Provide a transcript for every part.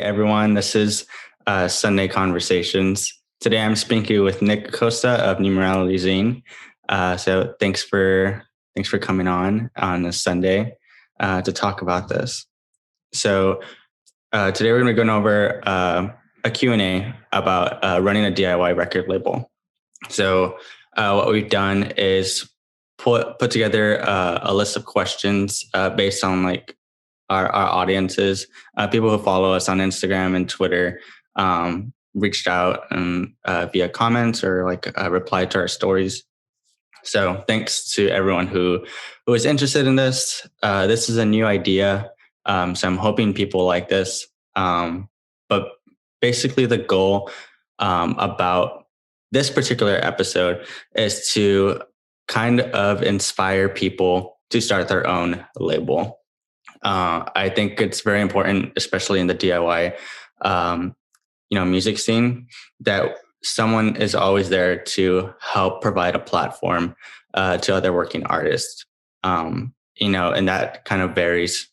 everyone. This is Sunday Conversations. Today I'm speaking with Nick Acosta of Numerality Zine. So thanks for coming on this Sunday to talk about this. So today we're going to be going over a Q&A about running a DIY record label. So what we've done is put together a list of questions based on like our audiences. People who follow us on Instagram and Twitter reached out and via comments or like replied to our stories. So thanks to everyone who is interested in this. This is a new idea, so I'm hoping people like this. But basically, the goal about this particular episode is to kind of inspire people to start their own label. I think it's very important, especially in the DIY, music scene, that someone is always there to help provide a platform to other working artists. And that kind of varies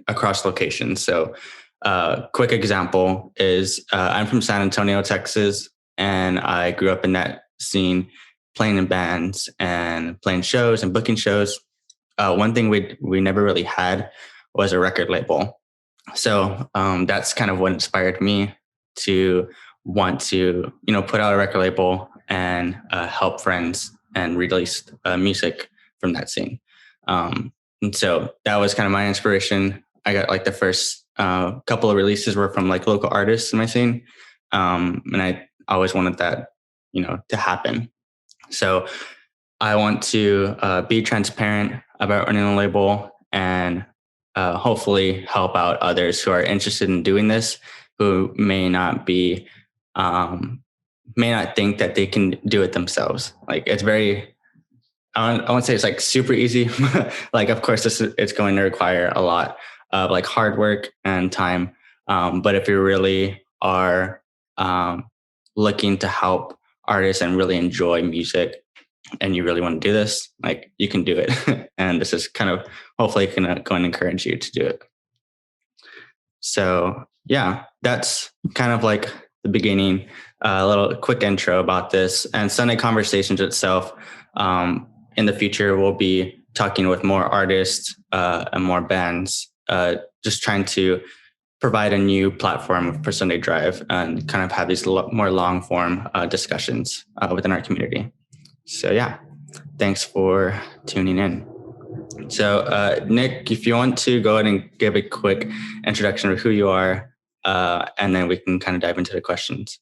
across locations. So, quick example is I'm from San Antonio, Texas, and I grew up in that scene, playing in bands and playing shows and booking shows. One thing we never really had was a record label. So that's kind of what inspired me to want to, put out a record label and help friends and release music from that scene. And so that was kind of my inspiration. I got like the first couple of releases were from like local artists in my scene. And I always wanted that, to happen. So I want to be transparent about running a label and hopefully help out others who are interested in doing this, who may not think that they can do it themselves. Like it's very, I won't say it's like super easy. Like, of course, it's going to require a lot of like hard work and time. But if you really are looking to help artists and really enjoy music, and you really want to do this, like you can do it. And this is kind of hopefully going to encourage you to do it. So yeah, that's kind of like the beginning, a little quick intro about this. And Sunday Conversations itself, in the future, we'll be talking with more artists and more bands, just trying to provide a new platform for Sunday Drive and kind of have these more long form discussions within our community. So yeah, thanks for tuning in. So Nick, if you want to go ahead and give a quick introduction of who you are, and then we can kind of dive into the questions.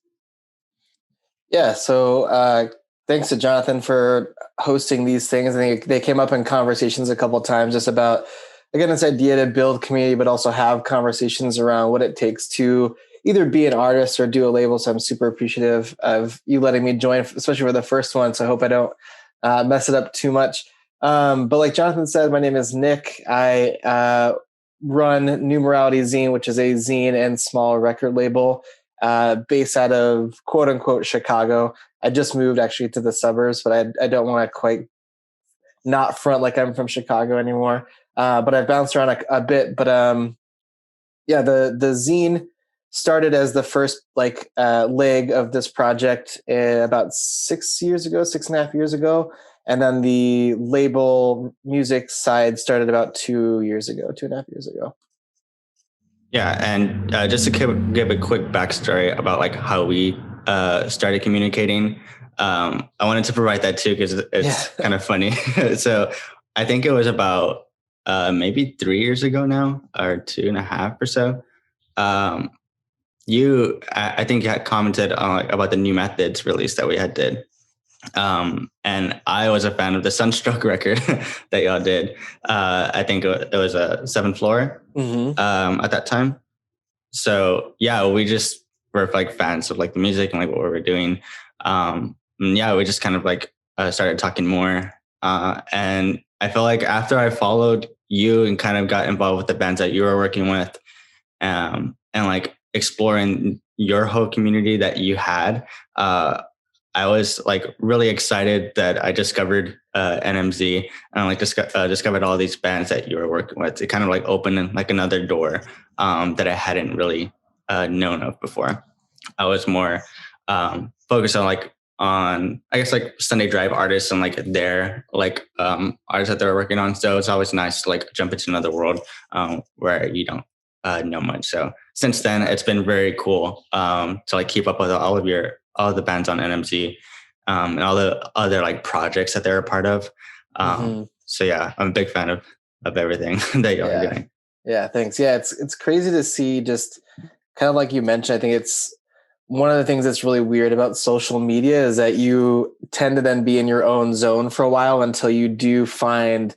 Yeah, so thanks to Jonathan for hosting these things. I think they came up in conversations a couple of times just about, again, this idea to build community, but also have conversations around what it takes to either be an artist or do a label. So I'm super appreciative of you letting me join, especially for the first one. So I hope I don't mess it up too much. But like Jonathan said, my name is Nick. I run Numerality Zine, which is a zine and small record label based out of quote unquote Chicago. I just moved actually to the suburbs, but I don't want to quite not front like I'm from Chicago anymore. But I've bounced around a bit. But yeah, the zine started as the first leg of this project about 6.5 years ago. And then the label music side started about 2.5 years ago. Yeah. And just to give a quick backstory about like how we started communicating, I wanted to provide that too, because it's kind of funny. So I think it was about maybe 3 years ago now, or 2.5 or so. I think you had commented on about the new methods release that we had did. And I was a fan of the Sunstroke record that y'all did. I think it was a 7th Floor at that time. So yeah, we just were like fans of like the music and like what we were doing. And yeah, we just kind of like started talking more. And I feel like after I followed you and kind of got involved with the bands that you were working with, and like exploring your whole community that you had, I was like really excited that I discovered NMZ and like discovered all these bands that you were working with. It kind of like opened like another door that I hadn't really known of before. I was more focused on I guess like Sunday Drive artists and like their artists that they were working on. So it's always nice to like jump into another world where you don't know much. So since then, it's been very cool to like keep up with all of the bands on NMZ and all the other like projects that they're a part of. So yeah, I'm a big fan of everything that y'all are doing. Yeah, thanks. Yeah, it's crazy to see, just kind of like you mentioned. I think it's one of the things that's really weird about social media is that you tend to then be in your own zone for a while until you do find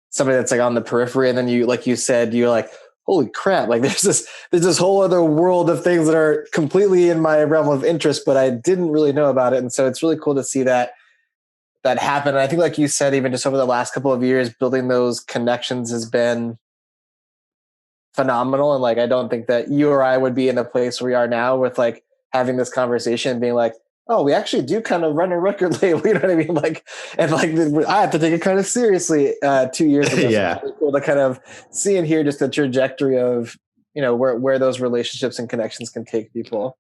somebody that's like on the periphery. And then you, like you said, you're like, holy crap, like there's this whole other world of things that are completely in my realm of interest, but I didn't really know about it. And so it's really cool to see that happen. And I think, like you said, even just over the last couple of years, building those connections has been phenomenal. And like, I don't think that you or I would be in the place where we are now with like having this conversation and being like, oh, we actually do kind of run a record label. You know what I mean? Like, and like, I have to take it kind of seriously 2 years ago. Yeah. So it's really cool to kind of see and hear just the trajectory of, you know, where those relationships and connections can take people.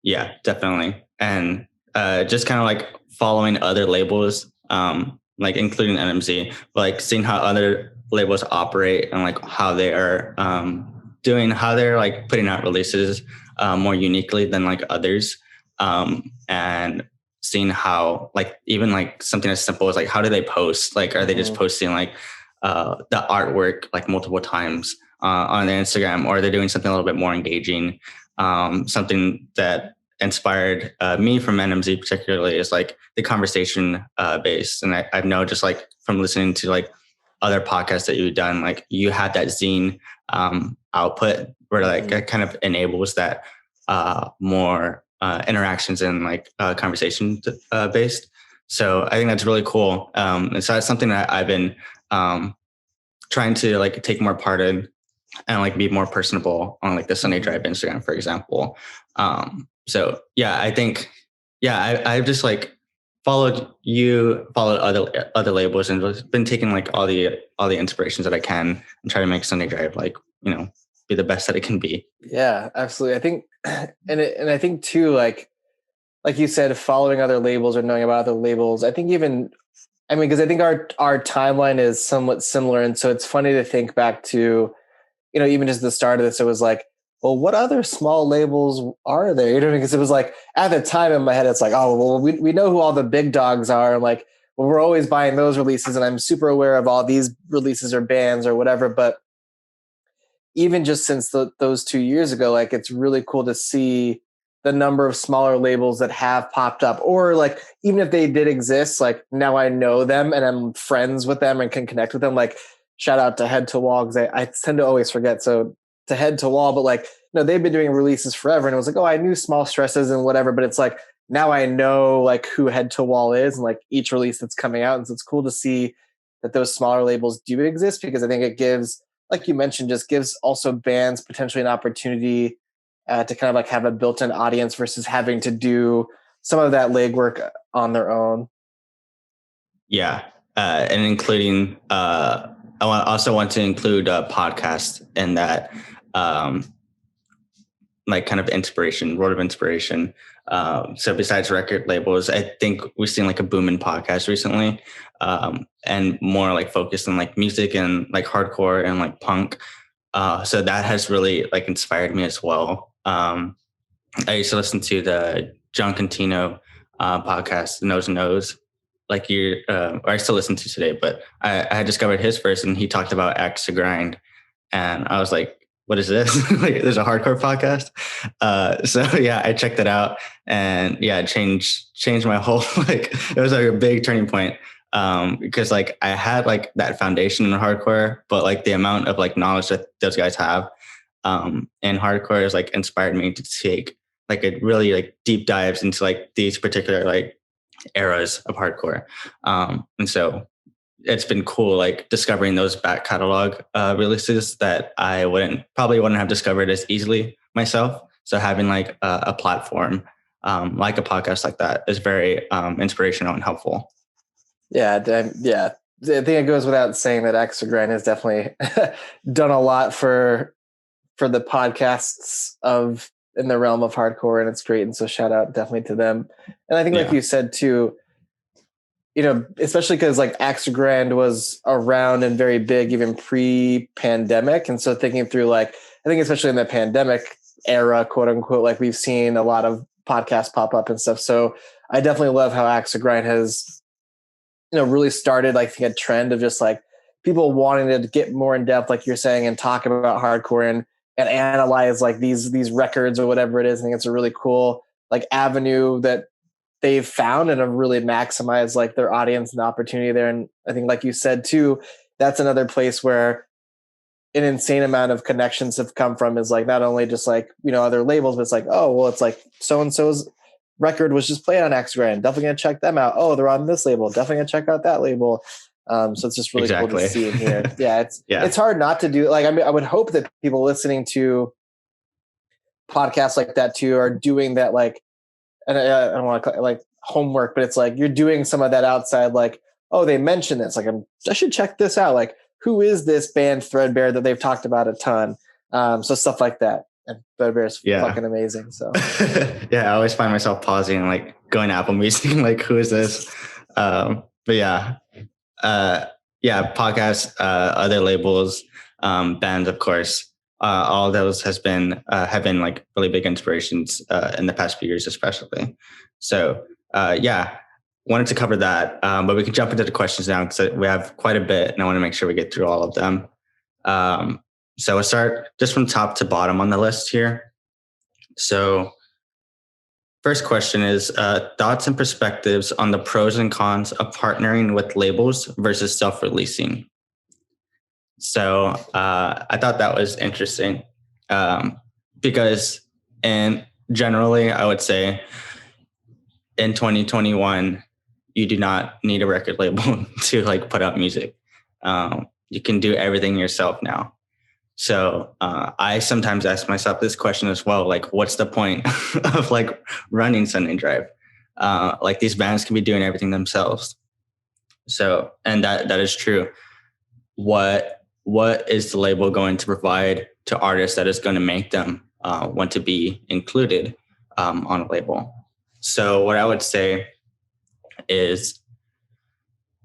Yeah, definitely. And just kind of like following other labels, like including NMZ, but like seeing how other labels operate and like how they are how they're like putting out releases more uniquely than like others. And seeing how like even like something as simple as like how do they post? Like are they just posting like the artwork like multiple times on their Instagram, or they're doing something a little bit more engaging? Something that inspired me from NMZ particularly is like the conversation based. And I've known just like from listening to like other podcasts that you've done, like you had that zine output where like it kind of enables that more interactions and like conversation based. So I think that's really cool. And so that's something that I've been trying to like take more part in and like be more personable on like the Sunday Drive Instagram, for example. So yeah, I think, I've just like followed other labels and just been taking like all the inspirations that I can and try to make Sunday Drive like, you know, be the best that it can be. Yeah, absolutely. I think, and I think too, like you said, following other labels or knowing about other labels, I think because I think our timeline is somewhat similar. And so it's funny to think back to, you know, even just the start of this, it was like, well, what other small labels are there? You know, because it was like at the time in my head, it's like, oh, well, we know who all the big dogs are. And like, well, we're always buying those releases, and I'm super aware of all these releases or bands or whatever. But even just since those 2 years ago, like it's really cool to see the number of smaller labels that have popped up, or like even if they did exist, like now I know them and I'm friends with them and can connect with them. Like shout out to Head to Wall, because I tend to always forget. So to Head to Wall, but like, you know, they've been doing releases forever, and it was like, oh, I knew Small Stresses and whatever, but it's like now I know like who Head to Wall is and like each release that's coming out. And so it's cool to see that those smaller labels do exist, because I think it gives, like you mentioned, just gives also bands potentially an opportunity to kind of like have a built-in audience versus having to do some of that legwork on their own. Yeah. And including, I also want to include a podcast in that, like kind of inspiration, world of inspiration. So besides record labels, I think we've seen like a boom in podcasts recently, and more like focused on like music and like hardcore and like punk. So that has really like inspired me as well. I used to listen to the John Contino podcast, Nose Knows, like or I still listen to today, but I had discovered his first, and he talked about Axe to Grind. And I was like, what is this? Like, there's a hardcore podcast. So yeah, I checked it out, and yeah, it changed my whole, like, it was like a big turning point. Because like I had like that foundation in hardcore, but like the amount of like knowledge that those guys have in hardcore has like inspired me to take like a really like deep dives into like these particular like eras of hardcore. And so it's been cool, like discovering those back catalog releases that I probably wouldn't have discovered as easily myself. So having like a platform like a podcast like that is very inspirational and helpful. Yeah. I think it goes without saying that Axe to Grind has definitely done a lot for the podcasts of in the realm of hardcore, and it's great. And so shout out definitely to them. And I think like you said too, especially because like Axogrand was around and very big even pre-pandemic. And so thinking through like, I think especially in the pandemic era, quote unquote, like we've seen a lot of podcasts pop up and stuff. So I definitely love how Axogrand has, really started like a trend of just like people wanting to get more in depth, like you're saying, and talk about hardcore and analyze like these records or whatever it is. I think it's a really cool like avenue that they've found and have really maximized like their audience and the opportunity there. And I think like you said too, that's another place where an insane amount of connections have come from, is like not only just like, other labels, but it's like, oh, well, it's like so-and-so's record was just played on Axogrand. Definitely gonna check them out. Oh, they're on this label. Definitely gonna check out that label. So it's just really cool to see and hear. Yeah, it's hard not to do. Like, I mean, I would hope that people listening to podcasts like that too are doing that. Like, and I don't want to call it like homework, but it's like you're doing some of that outside. Like, oh, they mentioned this. Like, I should check this out. Like, who is this band Threadbare that they've talked about a ton? So stuff like that. And Threadbare is fucking amazing. So I always find myself pausing and like going Apple Music, like, who is this? But podcasts, other labels, bands, of course. All those have been like really big inspirations in the past few years, especially. So wanted to cover that, but we can jump into the questions now because we have quite a bit, and I want to make sure we get through all of them. So we'll start just from top to bottom on the list here. So first question is thoughts and perspectives on the pros and cons of partnering with labels versus self-releasing. So I thought that was interesting because, and generally I would say in 2021, you do not need a record label to like put out music. You can do everything yourself now. So I sometimes ask myself this question as well, like, what's the point of like running Sunday Drive? Like these bands can be doing everything themselves. So, and that is true. What is the label going to provide to artists that is going to make them want to be included on a label? So what I would say is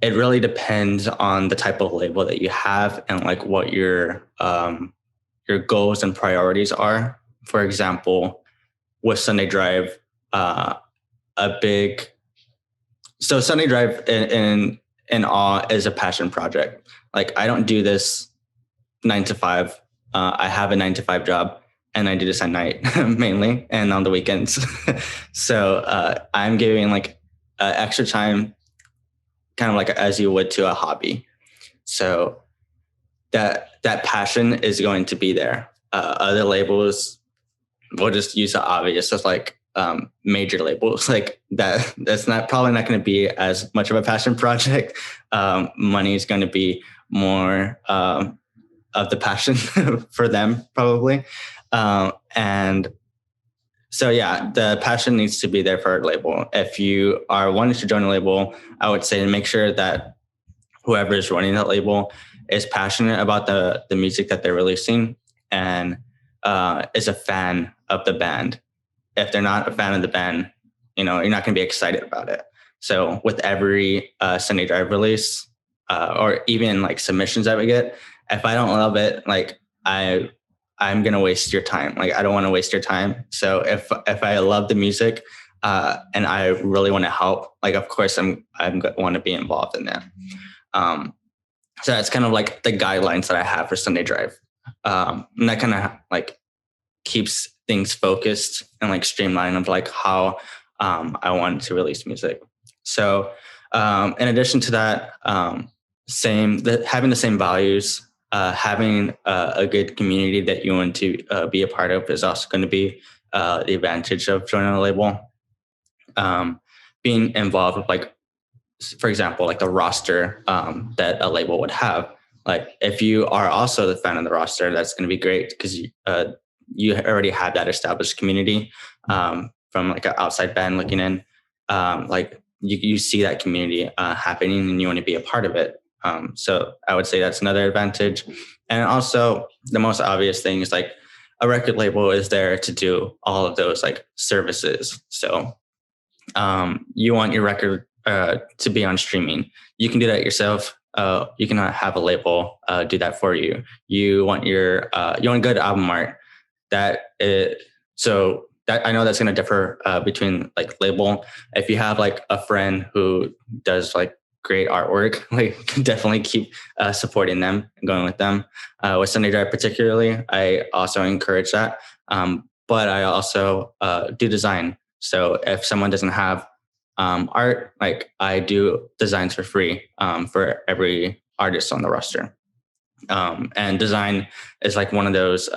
it really depends on the type of label that you have and like what your goals and priorities are. For example, with Sunday Drive, so Sunday Drive in all is a passion project. Like I don't do this 9 to 5. I have a 9 to 5 job and I do this at night mainly and on the weekends. So I'm giving like extra time, kind of like as you would to a hobby. So that passion is going to be there. Other labels will just use the obvious as like major labels like that. That's probably not going to be as much of a passion project. Money is going to be more of the passion for them probably. And so, the passion needs to be there for a label. If you are wanting to join a label, I would say make sure that whoever is running that label is passionate about the music that they're releasing and is a fan of the band. If they're not a fan of the band, you're not going to be excited about it. So with every Sunday Drive release or even like submissions that we get, if I don't love it, like I'm going to waste your time. Like, I don't want to waste your time. So if I love the music and I really want to help, like, of course I'm want to be involved in that. So that's kind of like the guidelines that I have for Sunday Drive. And that kind of like keeps things focused and like streamlined of like how I want to release music. So in addition to that, having the same values, having a good community that you want to be a part of is also going to be the advantage of joining a label. Being involved with like, for example, like the roster that a label would have. Like if you are also the fan of the roster, that's going to be great because you already have that established community from like an outside band looking in. Like you see that community happening and you want to be a part of it. So I would say that's another advantage. And also the most obvious thing is like a record label is there to do all of those like services. So you want your record to be on streaming. You can do that yourself. You can have a label do that for you. You want good album art. So that I know that's going to differ between like label. If you have like a friend who does like great artwork, like definitely keep supporting them and going with them. With Sunday Drive particularly, I also encourage that. But I also do design. So if someone doesn't have art, like I do designs for free for every artist on the roster. And design is like one of those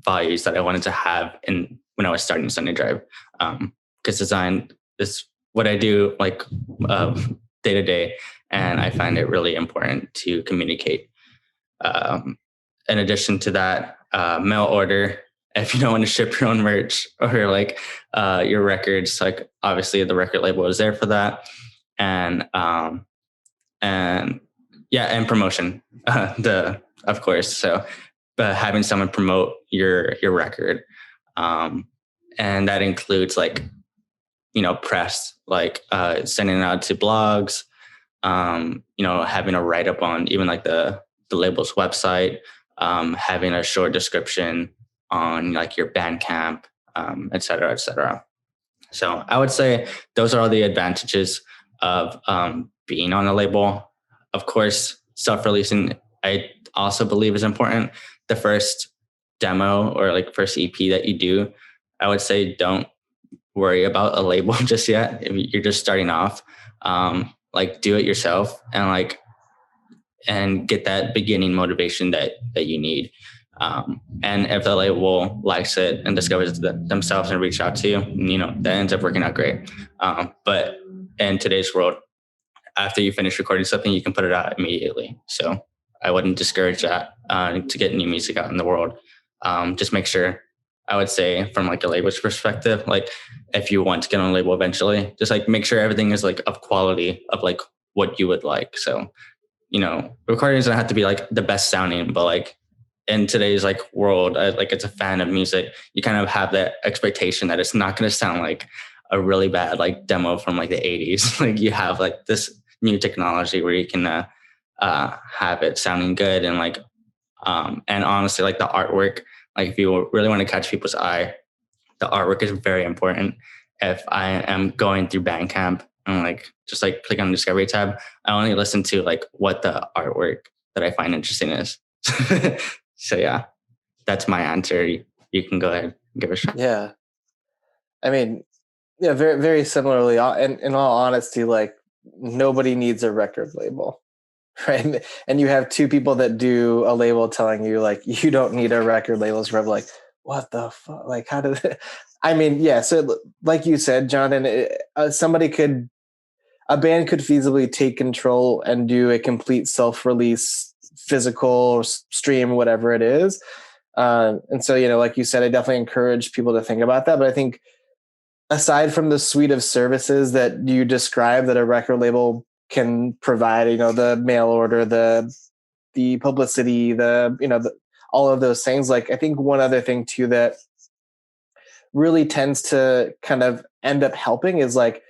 values that I wanted to have when I was starting Sunday Drive, because design is what I do like day to day, and I find it really important to communicate. In addition to that, mail order. If you don't want to ship your own merch or like your records, like obviously the record label is there for that, and promotion, of course. So, having someone promote your record, and that includes like, press, like sending it out to blogs, having a write up on even like the label's website, having a short description on like your Bandcamp, et cetera, et cetera. So I would say those are all the advantages of being on a label. Of course, self-releasing, I also believe is important. The first demo or like first EP that you do, I would say don't worry about a label just yet. If you're just starting off, like do it yourself and get that beginning motivation that you need. And if the label likes it and discovers themselves and reach out to you, that ends up working out great. But in today's world, after you finish recording something, you can put it out immediately. So I wouldn't discourage that to get new music out in the world. Just make sure, I would say from like a label's perspective, like if you want to get on a label eventually, just like make sure everything is like of quality of like what you would like. So, recordings don't have to be like the best sounding, but like in today's like world, like as a fan of music, you kind of have that expectation that it's not going to sound like a really bad like demo from like the 80s. Like you have like this new technology where you can have it sounding good and like and honestly, like the artwork, like if you really want to catch people's eye, the artwork is very important. If I am going through Bandcamp and like just like click on the Discovery tab, I only listen to like what the artwork that I find interesting is. So yeah, that's my answer. You can go ahead and give it a shot. Yeah. I mean, yeah, very, very similarly. And in all honesty, like nobody needs a record label, right? And you have two people that do a label telling you like, you don't need a record label. So like, what the fuck? Like, how did it? I mean, yeah. So like you said, Jonathan, a band could feasibly take control and do a complete self-release physical or stream, whatever it is. And so, like you said, I definitely encourage people to think about that. But I think aside from the suite of services that you describe that a record label can provide, the mail order, the publicity, all of those things, like I think one other thing too that really tends to kind of end up helping is like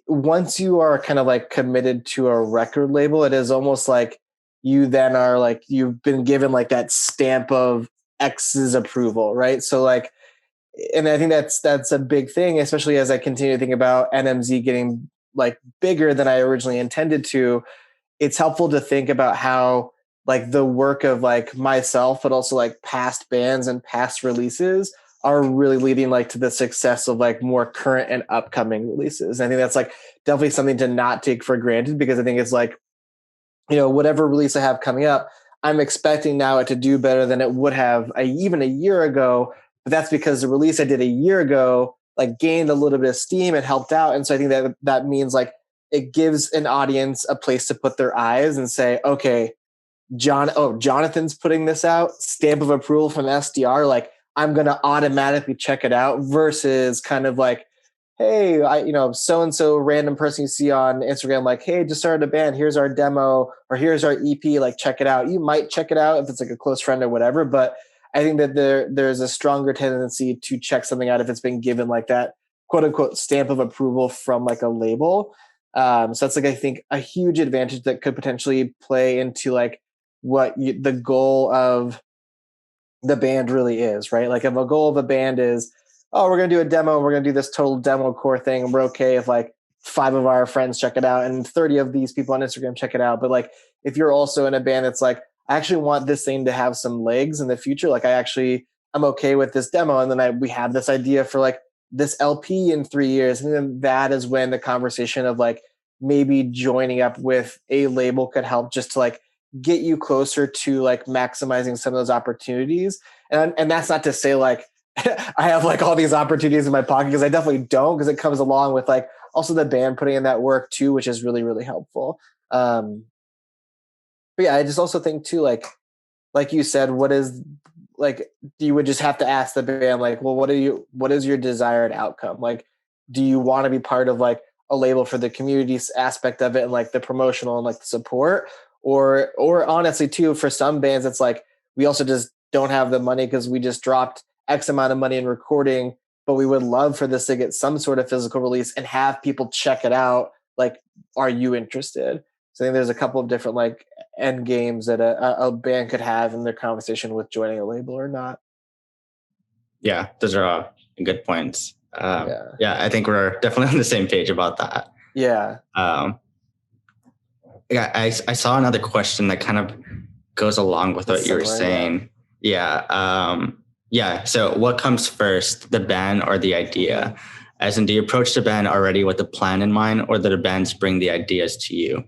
once you are kind of like committed to a record label, it is almost like you then are like you've been given like that stamp of X's approval, right? So like, and I think that's a big thing, especially as I continue to think about NMZ getting like bigger than I originally intended to. It's helpful to think about how like the work of like myself, but also like past bands and past releases are really leading like to the success of like more current and upcoming releases. And I think that's like definitely something to not take for granted, because I think it's like, whatever release I have coming up, I'm expecting now it to do better than it would have even a year ago. But that's because the release I did a year ago like gained a little bit of steam and helped out. And so I think that means like it gives an audience a place to put their eyes and say, okay, Jonathan's putting this out, stamp of approval from SDR, like I'm going to automatically check it out, versus kind of like, hey, so-and-so random person you see on Instagram, like, hey, just started a band, here's our demo, or here's our EP, like check it out. You might check it out if it's like a close friend or whatever. But I think that there's a stronger tendency to check something out if it's been given like that quote unquote stamp of approval from like a label. So that's like, I think, a huge advantage that could potentially play into like the goal of the band really is, right? Like if a goal of a band is, oh, we're going to do a demo, we're going to do this total demo core thing, and we're okay if like 5 of our friends check it out and 30 of these people on Instagram check it out. But like if you're also in a band that's like, I actually want this thing to have some legs in the future, like I'm okay with this demo, and then we have this idea for like this LP in 3 years, and then that is when the conversation of like maybe joining up with a label could help just to like get you closer to like maximizing some of those opportunities. And that's not to say like I have like all these opportunities in my pocket, because I definitely don't, because it comes along with like also the band putting in that work too, which is really, really helpful. But yeah, I just also think too, like you said, what is like, you would just have to ask the band, like, well, what is your desired outcome? Like, do you want to be part of like a label for the community aspect of it and like the promotional and like the support? Or honestly too, for some bands, it's like, we also just don't have the money because we just dropped X amount of money in recording, but we would love for this to get some sort of physical release and have people check it out. Like, are you interested? So I think there's a couple of different like end games that a band could have in their conversation with joining a label or not. Yeah, those are all good points. Yeah, I think we're definitely on the same page about that. Yeah. Yeah, I saw another question that kind of goes along with what you were saying. Yeah. So what comes first, the band or the idea? As in, do you approach the band already with a plan in mind, or do the bands bring the ideas to you?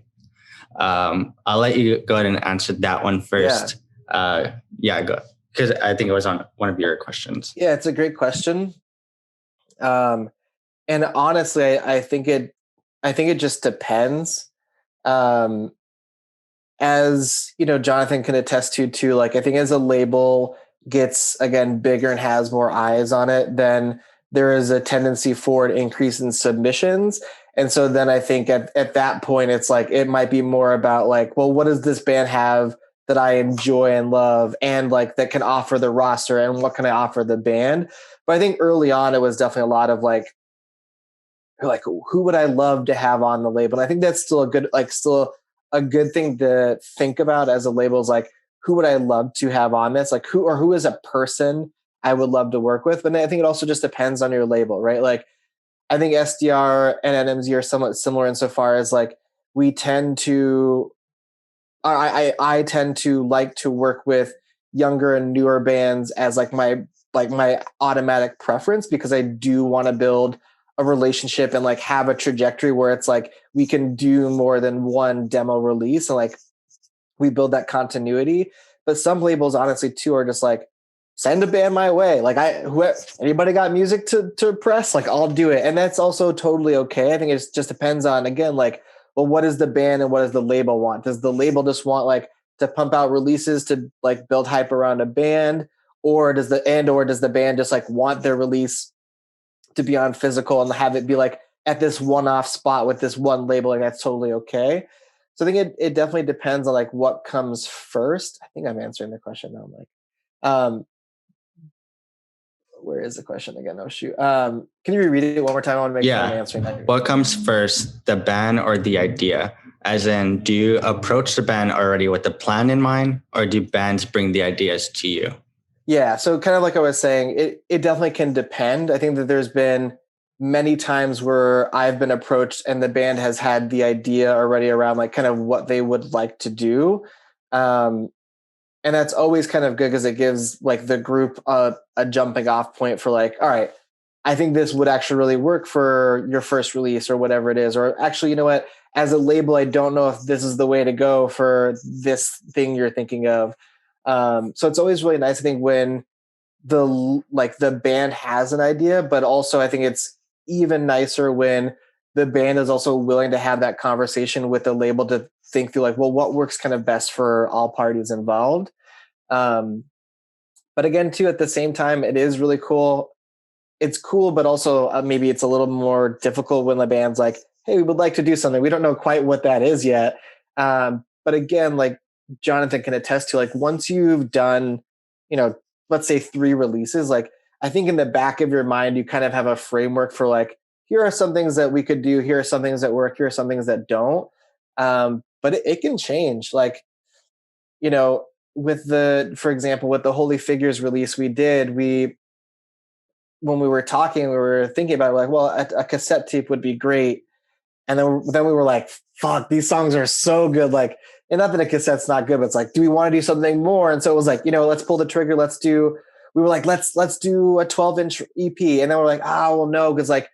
I'll let you go ahead and answer that one first. Go, because I think it was on one of your questions. Yeah, it's a great question. And honestly, I think it just depends. As you know, Jonathan can attest to like, I think as a label gets again bigger and has more eyes on it, then there is a tendency for an increase in submissions. And so then I think at that point, it's like, it might be more about like, well, what does this band have that I enjoy and love, and like that can offer the roster, and what can I offer the band? But I think early on, it was definitely a lot of like who would I love to have on the label? And I think that's still a good thing to think about as a label, is like, who would I love to have on this? Like who is a person I would love to work with? But I think it also just depends on your label, right? Like, I think SDR and NMZ are somewhat similar insofar as like, I tend to like to work with younger and newer bands as like my automatic preference, because I do want to build a relationship and like have a trajectory where it's like we can do more than one demo release, and like we build that continuity. But some labels honestly too are just like, send a band my way. Like anybody got music to press, like I'll do it. And that's also totally okay. I think it just depends on, again, like, well, what does the band and what does the label want? Does the label just want like to pump out releases to like build hype around a band? Or does the band just like want their release to be on physical and have it be like at this one-off spot with this one label? Like, that's totally okay. So I think it definitely depends on like what comes first. I think I'm answering the question now. I'm like, where is the question again? Oh shoot. Can you reread it one more time? I want to make sure I'm answering that. What comes first, the band or the idea? As in, do you approach the band already with a plan in mind, or do bands bring the ideas to you? Yeah. So kind of like I was saying, it definitely can depend. I think that there's been many times where I've been approached and the band has had the idea already around like kind of what they would like to do. And that's always kind of good, because it gives like the group a jumping off point for like, all right, I think this would actually really work for your first release or whatever it is. Or actually, you know what, as a label, I don't know if this is the way to go for this thing you're thinking of. So it's always really nice, I think, when the band has an idea, but also I think it's even nicer when the band is also willing to have that conversation with the label to think through like, well, what works kind of best for all parties involved. But again, too, at the same time, it is really cool. It's cool, but also maybe it's a little more difficult when the band's like, hey, we would like to do something. We don't know quite what that is yet. But again, like Jonathan can attest to, like once you've done, let's say 3 releases, like I think in the back of your mind, you kind of have a framework for like, here are some things that we could do. Here are some things that work. Here are some things that don't. But it can change. Like, you know, for example, with the Holy Figures release when we were talking, we were thinking about like, well, a cassette tape would be great. And then we were like, fuck, these songs are so good. Like, and not that a cassette's not good, but it's like, do we want to do something more? And so it was like, let's pull the trigger. We were like, let's do a 12-inch EP. And then we're like, well, no, because like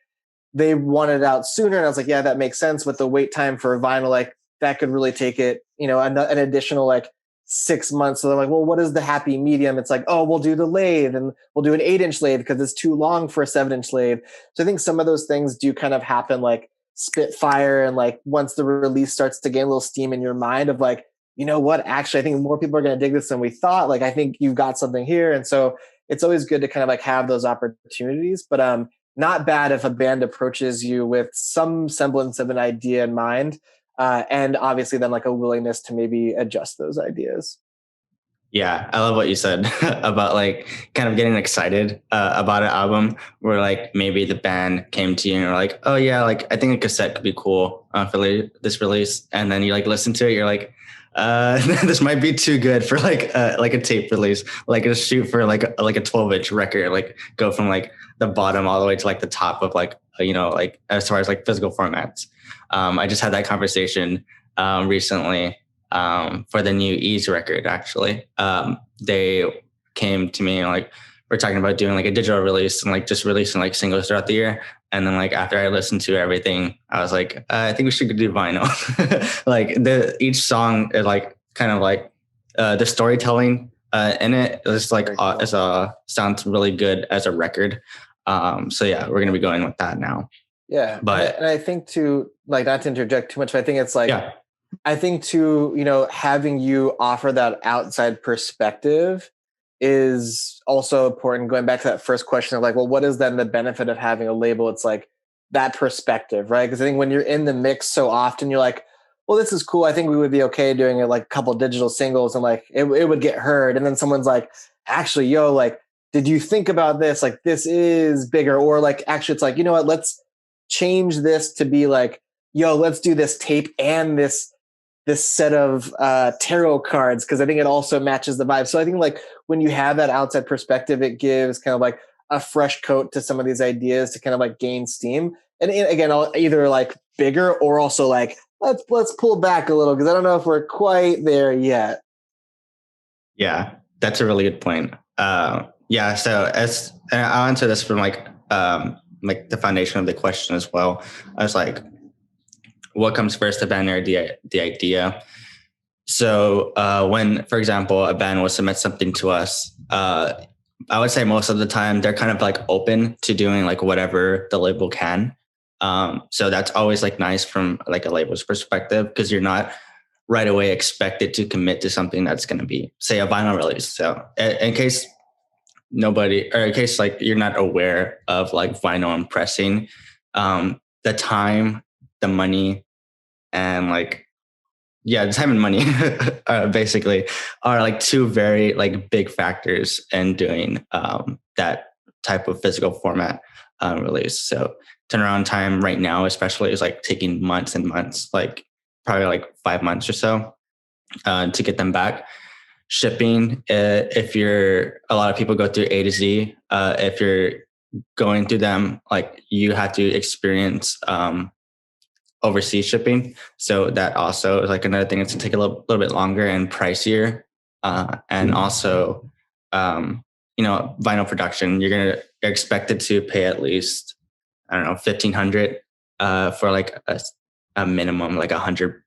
they wanted it out sooner. And I was like, yeah, that makes sense. With the wait time for vinyl, like that could really take it, an additional like 6 months. So they're like, well, what is the happy medium? It's like, oh, we'll do the lathe and we'll do an 8-inch lathe because it's too long for a 7-inch lathe. So I think some of those things do kind of happen like spitfire. And like once the release starts to gain a little steam in your mind of like, you know what, actually, I think more people are going to dig this than we thought. Like, I think you've got something here. And so it's always good to kind of like have those opportunities, but not bad if a band approaches you with some semblance of an idea in mind. And obviously then like a willingness to maybe adjust those ideas. Yeah, I love what you said about like kind of getting excited about an album where like maybe the band came to you and you're like, oh yeah, like I think a cassette could be cool for this release. And then you like listen to it, you're like, this might be too good for like a tape release, like a shoot for like a 12-inch record, like go from like the bottom all the way to like the top of like, like as far as like physical formats. I just had that conversation recently for the new Ease record. Actually, they came to me and like we're talking about doing like a digital release and like just releasing like singles throughout the year. And then like after I listened to everything, I was like, I think we should do vinyl. Like each song is like kind of like the storytelling in it is like sounds really good as a record. So yeah, we're gonna be going with that now. Yeah, but and I think to like not to interject too much, but I think it's like. Yeah. I think too, having you offer that outside perspective is also important. Going back to that first question of like, well, what is then the benefit of having a label? It's like that perspective, right? Because I think when you're in the mix so often, you're like, well, this is cool. I think we would be okay doing it like a couple digital singles and like it would get heard. And then someone's like, actually, yo, like, did you think about this? Like, this is bigger. Or like, actually, it's like, you know what? Let's change this to be like, yo, let's do this tape and this set of tarot cards because I think it also matches the vibe. So I think like when you have that outside perspective, it gives kind of like a fresh coat to some of these ideas to kind of like gain steam. And again, I'll either like bigger or also like let's pull back a little because I don't know if we're quite there yet. Yeah, that's a really good point. Yeah, so I'll answer this from like the foundation of the question as well. I was like, what comes first, the band or the idea? So when, for example, a band will submit something to us, I would say most of the time they're kind of like open to doing like whatever the label can. So that's always like nice from like a label's perspective because you're not right away expected to commit to something that's going to be, say, a vinyl release. So in case like you're not aware of like vinyl and pressing, the time, the money, and like, yeah, the time and money basically are like two very like big factors in doing that type of physical format release. So turnaround time right now, especially, is like taking months and months, like probably like 5 months or so to get them back. Shipping, if a lot of people go through A to Z, if you're going through them, like you have to experience overseas shipping. So that also is like another thing that's going to take a little bit longer and pricier. And also, vinyl production, you're expected to pay at least, I don't know, 1,500 for like a minimum, like 100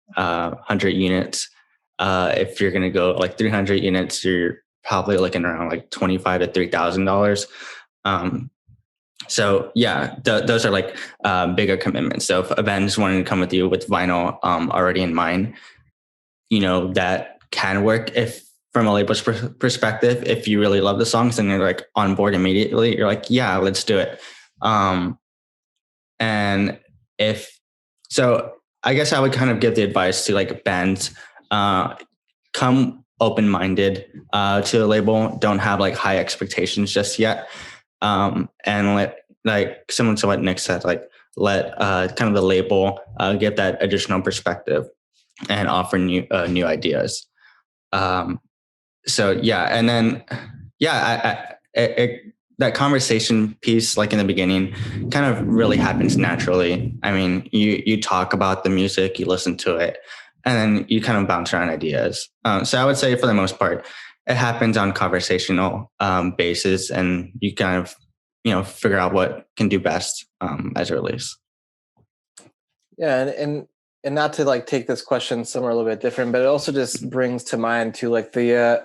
units. If you're going to go like 300 units, you're probably looking around like $2,500 to $3,000. So yeah, those are like bigger commitments. So if a band is wanting to come with you with vinyl already in mind, that can work. If from a label's perspective, if you really love the songs and you're like on board immediately, you're like, yeah, let's do it. And so I guess I would kind of give the advice to like bands, come open-minded to the label. Don't have like high expectations just yet. And let, like similar to what Nick said, like let kind of the label get that additional perspective and offer new ideas. So yeah, and then that conversation piece, like in the beginning, kind of really happens naturally. I mean, you talk about the music, you listen to it, and then you kind of bounce around ideas. So I would say for the most part, it happens on conversational basis, and you kind of, figure out what can do best as a release. Yeah, and not to like take this question somewhere a little bit different, but it also just brings to mind too, like the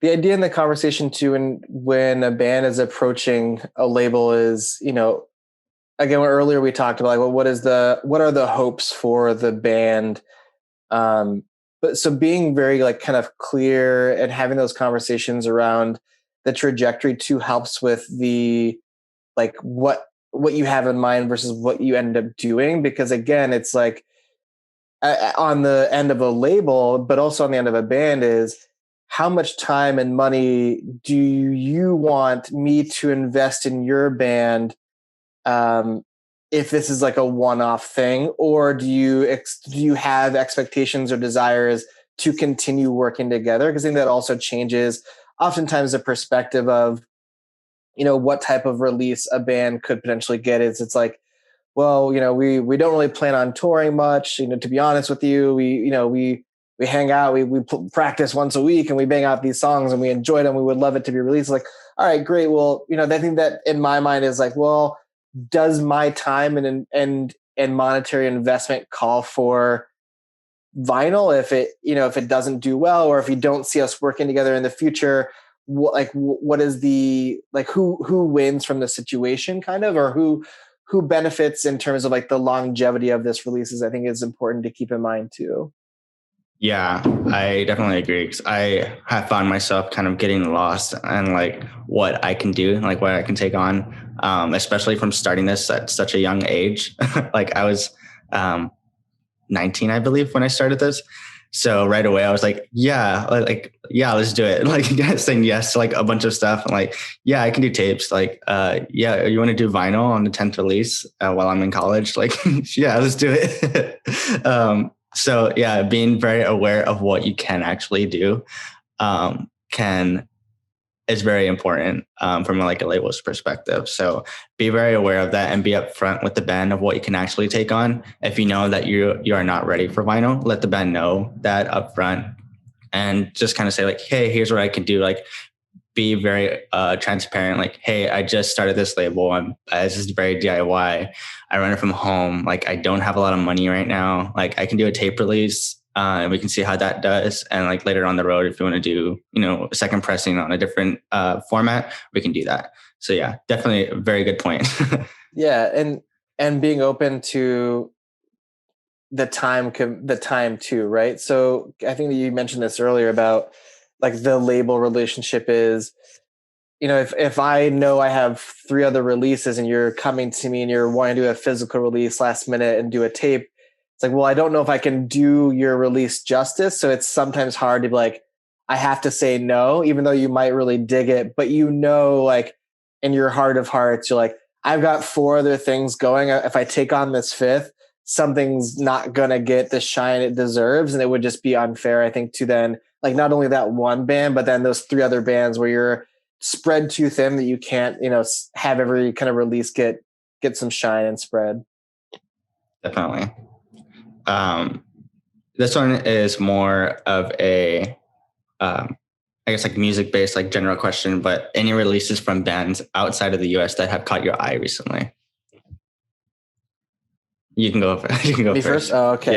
idea in the conversation too, and when a band is approaching a label is, again, earlier we talked about like, well, what are the hopes for the band? But so being very like kind of clear and having those conversations around the trajectory too helps with the like what you have in mind versus what you end up doing, because again, it's like on the end of a label, but also on the end of a band is how much time and money do you want me to invest in your band? If this is like a one-off thing, or do you have expectations or desires to continue working together? Because I think that also changes oftentimes the perspective of, what type of release a band could potentially get. It's like, well, we don't really plan on touring much. To be honest with you, we hang out, we practice once a week, and we bang out these songs, and we enjoy them. We would love it to be released. Like, all right, great. Well, I think that in my mind is like, well, does my time and monetary investment call for vinyl if it doesn't do well, or if you don't see us working together in the future? What is the like who wins from the situation, kind of, or who benefits in terms of like the longevity of this releases? I think is important to keep in mind too. Yeah, I definitely agree, because I have found myself kind of getting lost and like what I can do, like what I can take on, especially from starting this at such a young age. Like I was 19, I believe, when I started this. So right away I was like, yeah, let's do it. Like saying yes to like a bunch of stuff. And like, yeah, I can do tapes. Like, yeah, you want to do vinyl on the 10th release while I'm in college? Like, yeah, let's do it. So yeah, being very aware of what you can actually do is very important from like a label's perspective. So be very aware of that and be upfront with the band of what you can actually take on. If you know that you are not ready for vinyl, let the band know that upfront, and just kind of say like, hey, here's what I can do. Like, be very transparent. Like, hey, I just started this label. This is very DIY. I run it from home. Like, I don't have a lot of money right now. Like, I can do a tape release. And we can see how that does. And like later on the road, if you want to do, a second pressing on a different format, we can do that. So yeah, definitely a very good point. Yeah. And being open to the time too, right? So I think that you mentioned this earlier about like the label relationship is, if I know I have 3 other releases and you're coming to me and you're wanting to do a physical release last minute and do a tape, it's like, well, I don't know if I can do your release justice. So it's sometimes hard to be like, I have to say no, even though you might really dig it, but like in your heart of hearts, you're like, I've got 4 other things going. If I take on this 5th, something's not going to get the shine it deserves. And it would just be unfair, I think, to then like not only that one band, but then those 3 other bands where you're spread too thin that you can't, have every kind of release get some shine and spread. Definitely. This one is more of a, I guess like music based, like general question, but any releases from bands outside of the US that have caught your eye recently? You can go. You can go Me first. Oh, okay.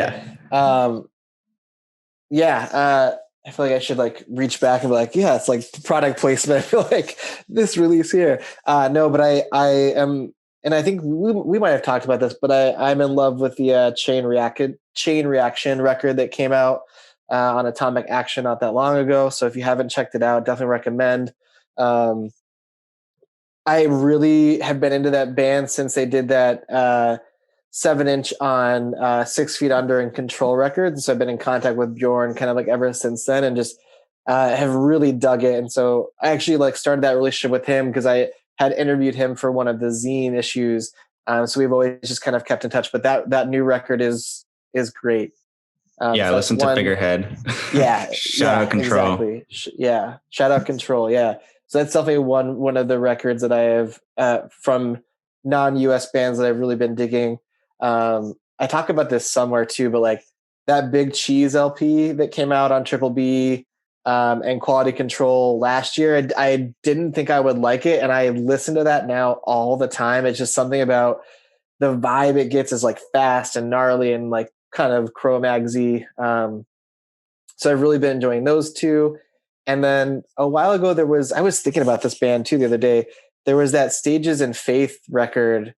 Yeah. I feel like I should like reach back and be like, yeah, it's like product placement. I feel like this release here. No, but I am, and I think we might have talked about this, but I'm in love with the Chain Reaction record that came out on Atomic Action not that long ago. So if you haven't checked it out, definitely recommend. I really have been into that band since they did that 7-inch on 6 Feet Under and Control records. So I've been in contact with Bjorn kind of like ever since then, and just have really dug it. And so I actually like started that relationship with him because I had interviewed him for one of the Zine issues. So we've always just kind of kept in touch. But that new record is great. Yeah, so listen to Figurehead. Yeah, Shout out Control. Exactly. Shout out Control. Yeah, so that's definitely one of the records that I have from non-US bands that I've really been digging. I talk about this somewhere too, but like that Big Cheese LP that came out on Triple B and Quality Control last year, I didn't think I would like it, and I listen to that now all the time. It's just something about the vibe it gets is like fast and gnarly and like kind of Cro-Magsy. So I've really been enjoying those two. And then a while ago, I was thinking about this band too the other day. There was that Stages in Faith record.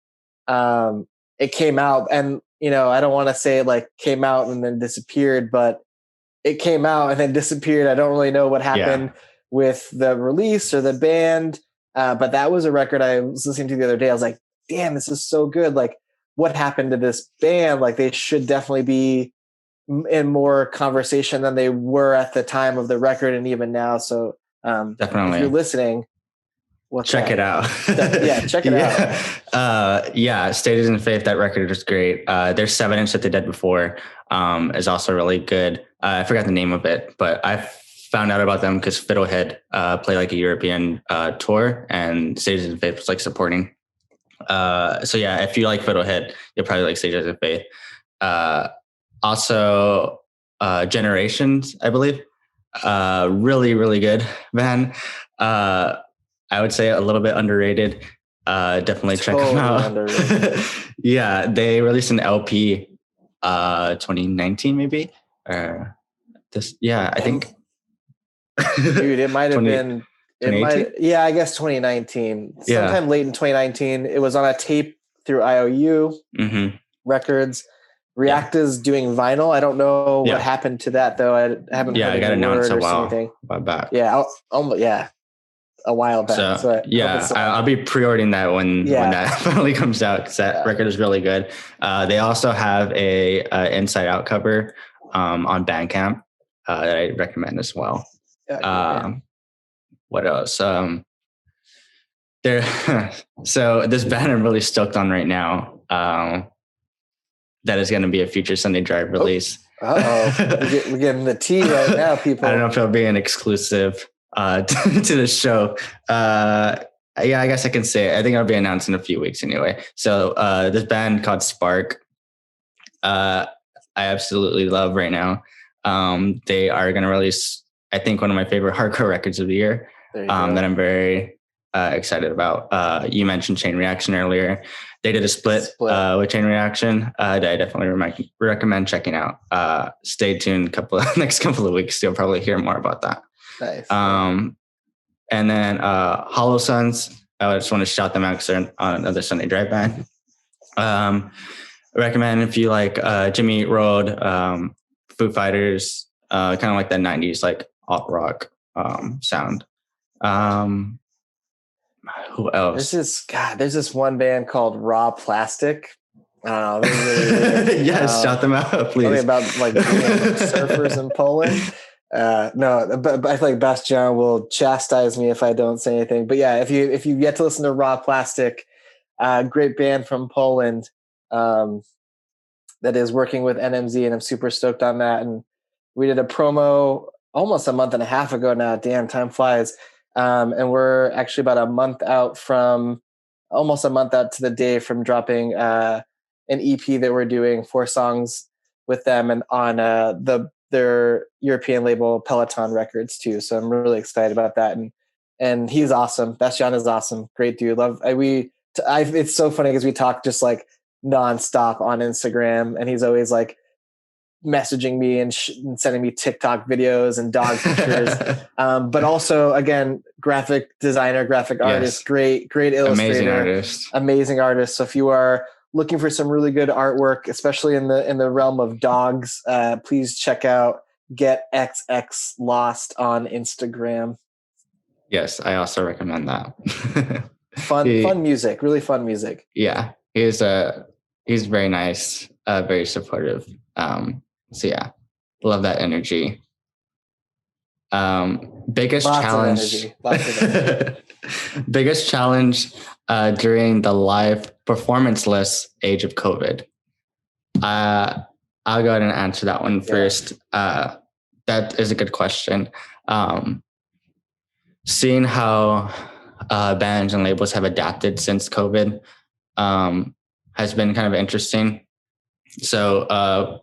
It came out, and I don't want to say it like came out and then disappeared, but it came out and then disappeared. I don't really know what happened with the release or the band. But that was a record I was listening to the other day. I was like, damn, this is so good. Like, what happened to this band? Like, they should definitely be in more conversation than they were at the time of the record and even now. So definitely, if you're listening, check it out. Check it out. Stages in Faith, that record is great. Their 7-inch that they did before is also really good. I forgot the name of it, but I found out about them because Fiddlehead played like a European tour, and Stages in Faith was like supporting. So yeah, if you like Fiddlehead, you'll probably like Stages in Faith. Also, Generations, I believe. Really, really good band. I would say a little bit underrated. Definitely check them out. Yeah, they released an LP 2019 maybe. I think. Dude, it might have been. I guess 2019. Sometime late in 2019. It was on a tape through IOU Records. Reacta's doing vinyl. I don't know what happened to that though. I haven't heard I got announced a while back. A while back. So I'll be pre-ordering that when that finally comes out, because that record is really good. They also have a Inside Out cover on Bandcamp that I recommend as well. What else? So this band I'm really stoked on right now. That is going to be a future Sunday Drive release. We're getting the tea right now, people. I don't know if it'll be an exclusive to the show. I guess I can say it. I think it'll be announced in a few weeks anyway. So this band called Spark, I absolutely love right now. They are going to release, I think, one of my favorite hardcore records of the year that I'm very excited about. You mentioned Chain Reaction earlier. They did a split. With Chain Reaction that I definitely recommend checking out. Stay tuned next couple of weeks. You'll probably hear more about that. Nice. And then Hollow Suns, I just want to shout them out because they're on another Sunday Drive band. Recommend if you like Jimmy Eat World, Foo Fighters, kind of like that 90s like alt rock sound. Who else? There's this one band called Raw Plastic. Shout them out, please. About like surfers in Poland. But I feel like Bastian will chastise me if I don't say anything. But yeah, if you get to listen to Raw Plastic, great band from Poland that is working with NMZ, and I'm super stoked on that. And we did a promo almost a month and a half ago now. Damn, time flies. And we're actually about almost a month out to the day from dropping an EP that we're doing 4 songs with them and on their European label Peloton Records too. So I'm really excited about that. And he's awesome. Bastian is awesome. Great dude. It's so funny because we talk just like nonstop on Instagram, and he's always like messaging me and sending me TikTok videos and dog pictures. But also, again, graphic designer, graphic artist, great illustrator, amazing artist. So if you are looking for some really good artwork, especially in the realm of dogs, please check out Get XX Lost on Instagram. Yes, I also recommend that. Fun music, really fun music. Yeah, he's very nice, very supportive. So yeah, love that energy. Biggest Lots challenge. of energy. Lots of energy. Biggest challenge during the live performance-less age of COVID. I'll go ahead and answer that one first. That is a good question. Seeing how bands and labels have adapted since COVID has been kind of interesting. So,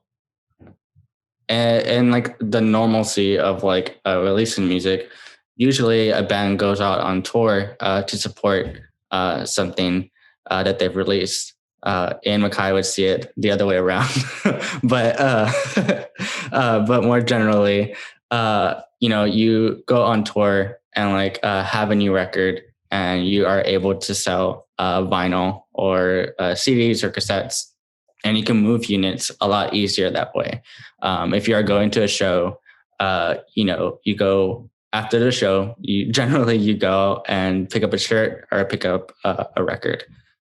and like the normalcy of like releasing music, usually a band goes out on tour to support something that they've released. Ian Mackay would see it the other way around, but more generally, you go on tour and like have a new record, and you are able to sell vinyl or CDs or cassettes, and you can move units a lot easier that way. If you are going to a show, you go after the show, you go and pick up a shirt or pick up a record.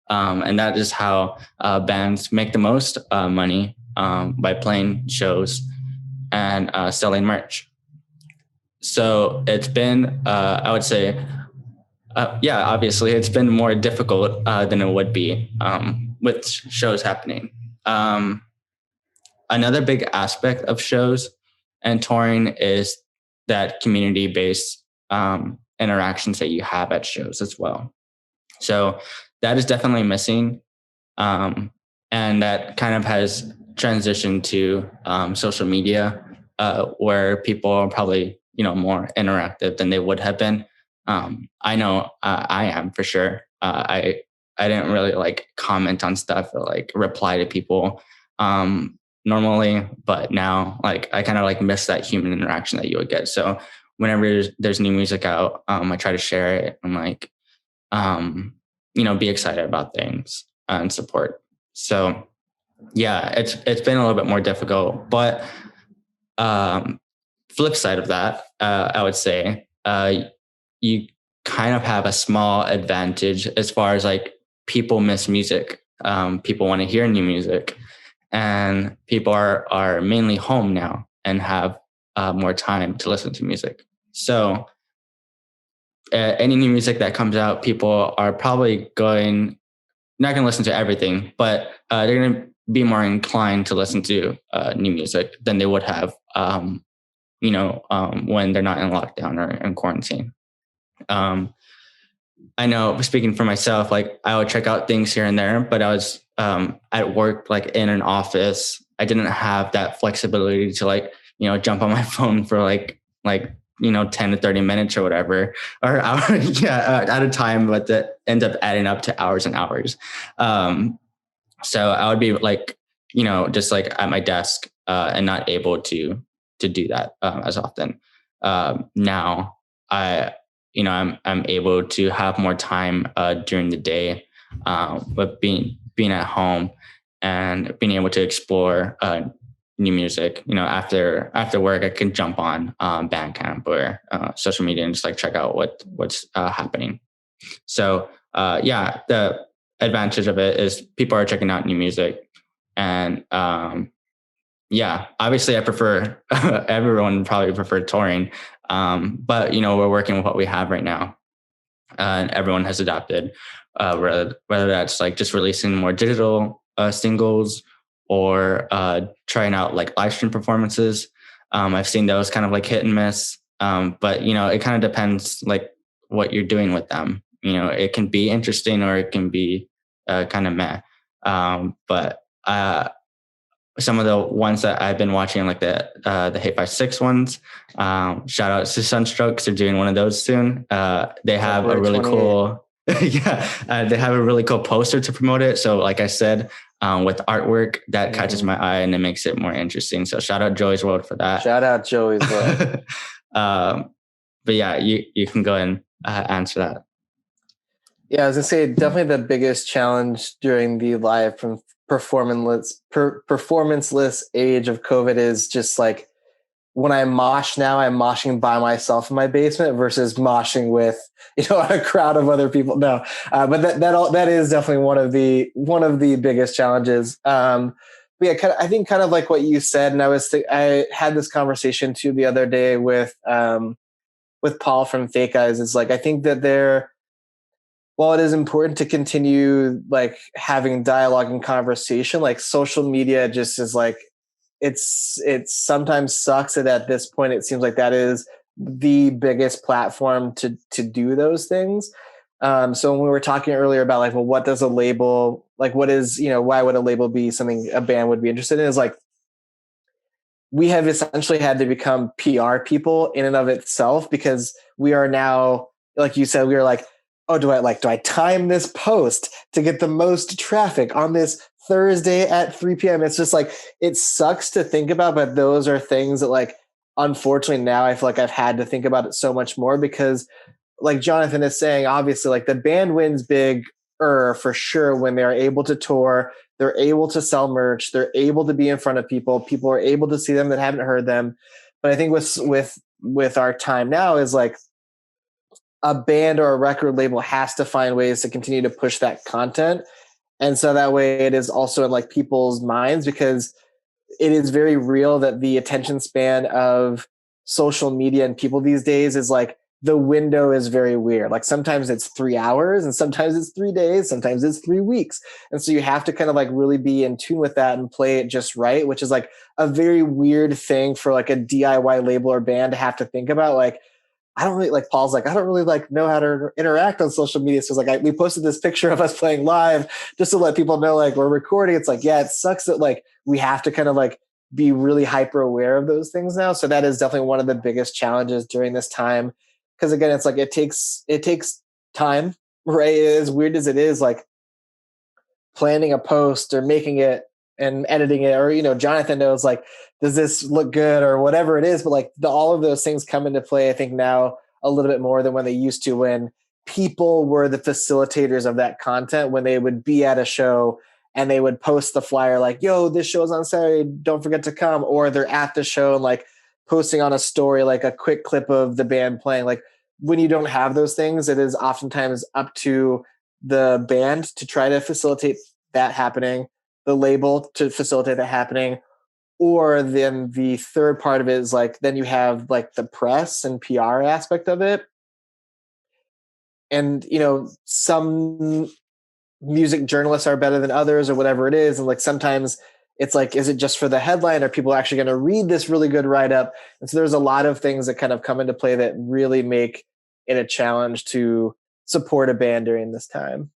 And that is how bands make the most money by playing shows and selling merch. So it's been, I would say, obviously it's been more difficult than it would be with shows happening. Another big aspect of shows and touring is that community-based interactions that you have at shows as well. So that is definitely missing. And that kind of has transitioned to social media, where people are probably, more interactive than they would have been. I know I am for sure. I didn't really like comment on stuff or like reply to people normally, but now like I kind of like miss that human interaction that you would get. So whenever there's new music out, I try to share it and like, be excited about things and support. So yeah, it's been a little bit more difficult, but flip side of that, I would say you kind of have a small advantage as far as like people miss music. People want to hear new music, and people are mainly home now and have more time to listen to music. So any new music that comes out, people are probably not going to listen to everything, but they're going to be more inclined to listen to new music than they would have, when they're not in lockdown or in quarantine. I know, speaking for myself, like I would check out things here and there, but I was at work, like in an office. I didn't have that flexibility to like, jump on my phone for like 10 to 30 minutes or whatever, or hours, at a time, but that end up adding up to hours and hours. So I would be like, just like at my desk and not able to do that as often. Now I'm able to have more time during the day, but being at home and being able to explore new music, after work, I can jump on Bandcamp or social media and just like check out what's happening. So the advantage of it is people are checking out new music, and obviously I prefer everyone probably prefer touring, but we're working with what we have right now, and everyone has adapted, whether that's like just releasing more digital singles or trying out like live stream performances. I've seen those kind of like hit and miss, but it kind of depends like what you're doing with them. It can be interesting or it can be kind of meh. But some of the ones that I've been watching, like the Hate 56 ones, shout out to Sunstroke. They're doing one of those soon. They have a really cool, they have a really cool poster to promote it. So like I said, with artwork that catches my eye and it makes it more interesting. So shout out Joey's World for that. Shout out Joey's World. But yeah, you can go and answer that. Yeah, I was gonna say definitely the biggest challenge during the live from performance-less age of COVID is just like when I mosh now, I'm moshing by myself in my basement versus moshing with a crowd of other people. No, but that is definitely one of the biggest challenges. But yeah, I think kind of like what you said, and I had this conversation too the other day with Paul from Fake Eyes. It's like I think that while it is important to continue like having dialogue and conversation, like social media just is like it's sometimes sucks that at this point it seems like that is the biggest platform to do those things. So when we were talking earlier about like, well, what does a label like? What is, why would a label be something a band would be interested in? Is like we have essentially had to become PR people in and of itself, because we are now, like you said, we are like, oh, do I time this post to get the most traffic on this Thursday at 3 p.m.? It's just like, it sucks to think about, but those are things that like, unfortunately now I feel like I've had to think about it so much more, because like Jonathan is saying, obviously like the band wins big for sure when they're able to tour, they're able to sell merch, they're able to be in front of people are able to see them that haven't heard them. But I think with our time now is like a band or a record label has to find ways to continue to push that content. And so that way it is also in like people's minds, because it is very real that the attention span of social media and people these days is like, the window is very weird. Like sometimes it's 3 hours and sometimes it's 3 days, sometimes it's 3 weeks. And so you have to kind of like really be in tune with that and play it just right, which is like a very weird thing for like a DIY label or band to have to think about. Like, I don't really like Paul's like, I don't really like know how to interact on social media. So it's like, we posted this picture of us playing live just to let people know like we're recording. It's like, yeah, it sucks that like we have to kind of like be really hyper aware of those things now. So that is definitely one of the biggest challenges during this time. Cause again, it's like, it takes time, right? As weird as it is, like planning a post or making it and editing it, or, Jonathan knows like, does this look good or whatever it is, but like all of those things come into play, I think now a little bit more than when they used to, when people were the facilitators of that content, when they would be at a show and they would post the flyer like, yo, this show's on Saturday, don't forget to come. Or they're at the show and like posting on a story, like a quick clip of the band playing. Like when you don't have those things, it is oftentimes up to the band to try to facilitate that happening, the label to facilitate that happening. Or then the third part of it is like, then you have like the press and PR aspect of it. And, some music journalists are better than others or whatever it is. And like, sometimes it's like, is it just for the headline? Are people actually going to read this really good write-up? And so there's a lot of things that kind of come into play that really make it a challenge to support a band during this time.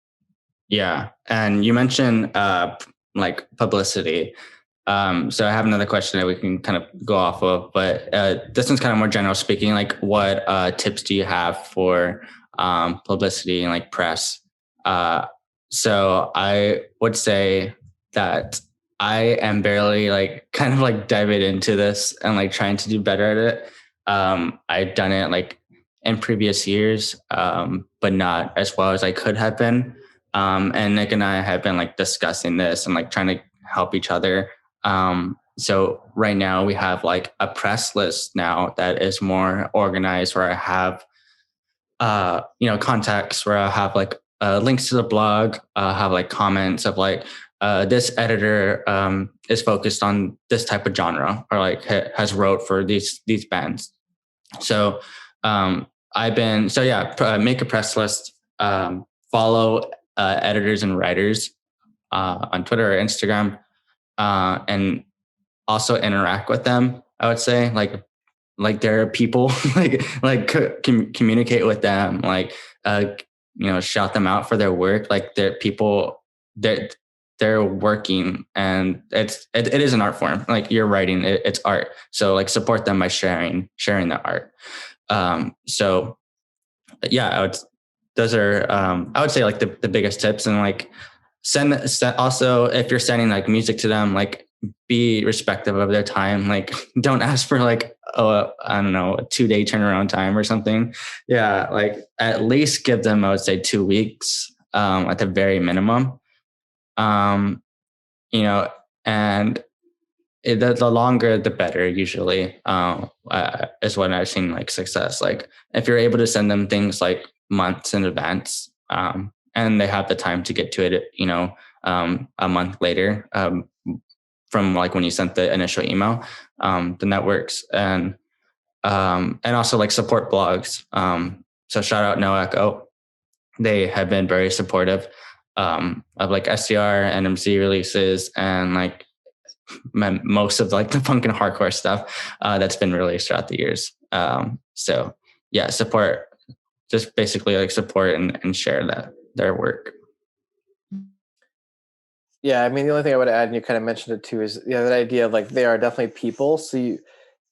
Yeah. And you mentioned like publicity. So I have another question that we can kind of go off of, but this one's kind of more general speaking. Like, what tips do you have for publicity and like press? So I would say that I am barely like kind of like diving into this and like trying to do better at it. I've done it like in previous years, but not as well as I could have been. And Nick and I have been like discussing this and like trying to help each other. So right now we have like a press list now that is more organized, where I have, contacts, where I have like links to the blog, have like comments of like, this editor is focused on this type of genre, or like has wrote for these bands. So make a press list, follow editors and writers on Twitter or Instagram, and also interact with them. I would say like there are people communicate with them, like shout them out for their work. Like they're people that they're working, and it is an art form. Like you're writing, it's art. So like support them by sharing the art. So yeah, those are I would say like the biggest tips. And like send also, if you're sending like music to them, like be respectful of their time. Like don't ask for like I don't know, a 2-day turnaround time or something. Yeah, like at least give them, I would say, 2 weeks at the very minimum. And the longer the better usually, is what I've seen like success. Like if you're able to send them things like months in advance, and they have the time to get to it, a month later, from like when you sent the initial email, then that works. And also like support blogs. So shout out No Echo. They have been very supportive of like SCR, NMC releases, and like most of like the punk and hardcore stuff that's been released throughout the years. So yeah, support, just basically like support and share their work. Yeah, I mean, the only thing I would add, and you kind of mentioned it too, is that idea of like they are definitely people. So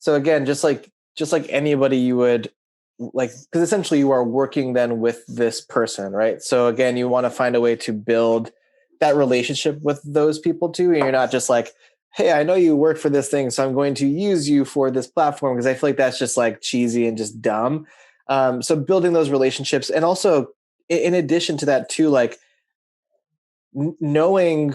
again, just like anybody, you would like, because essentially you are working then with this person, right? So again, you want to find a way to build that relationship with those people too, and you're not just like, hey, I know you work for this thing, so I'm going to use you for this platform, because I feel like that's just like cheesy and just dumb. So building those relationships, and also in addition to that too, like knowing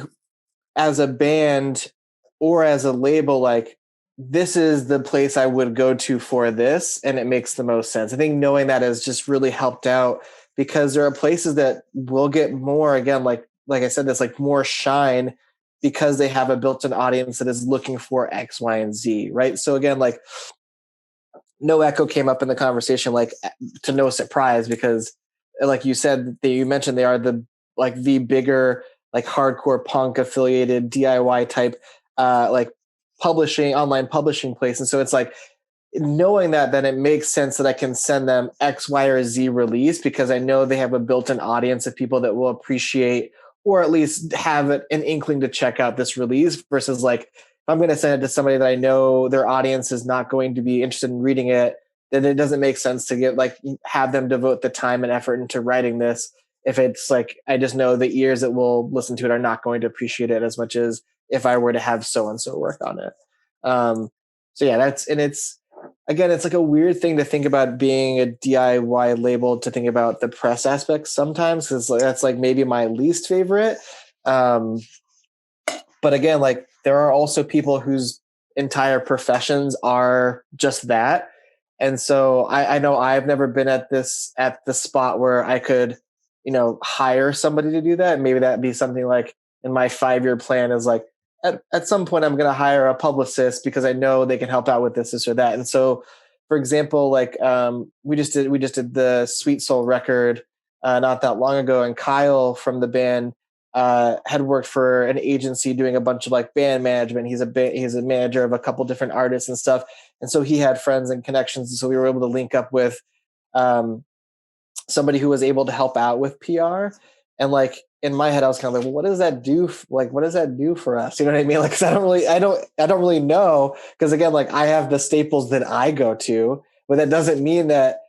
as a band or as a label, like this is the place I would go to for this, and it makes the most sense. I think knowing that has just really helped out, because there are places that will get more, again, like I said, that's like more shine because they have a built-in audience that is looking for X, Y, and Z, right? So again, like No Echo came up in the conversation, like to no surprise, because like you said, you mentioned they are the bigger like hardcore punk affiliated DIY type like online publishing place. And so it's like, knowing that, then it makes sense that I can send them X, Y, or Z release, because I know they have a built-in audience of people that will appreciate, or at least have an inkling to check out this release, versus like, if I'm going to send it to somebody that I know their audience is not going to be interested in reading it, then it doesn't make sense to have them devote the time and effort into writing this. If it's like, I just know the ears that will listen to it are not going to appreciate it as much as if I were to have so-and-so work on it. So yeah, it's like a weird thing to think about being a DIY label, to think about the press aspects sometimes, because that's like maybe my least favorite. But again, like there are also people whose entire professions are just that. And so I know I've never been at the spot where I could, hire somebody to do that. Maybe that'd be something like in my 5-year plan is like, at some point I'm going to hire a publicist because I know they can help out with this or that. And so, for example, like we just did the Sweet Soul record not that long ago, and Kyle from the band had worked for an agency doing a bunch of like band management. He's a manager of a couple different artists and stuff, and so he had friends and connections, and so we were able to link up with somebody who was able to help out with PR. And like in my head, I was kind of like, well, what does that do? What does that do for us? You know what I mean? Like, 'cause I don't really know. Cause again, like I have the staples that I go to, but that doesn't mean that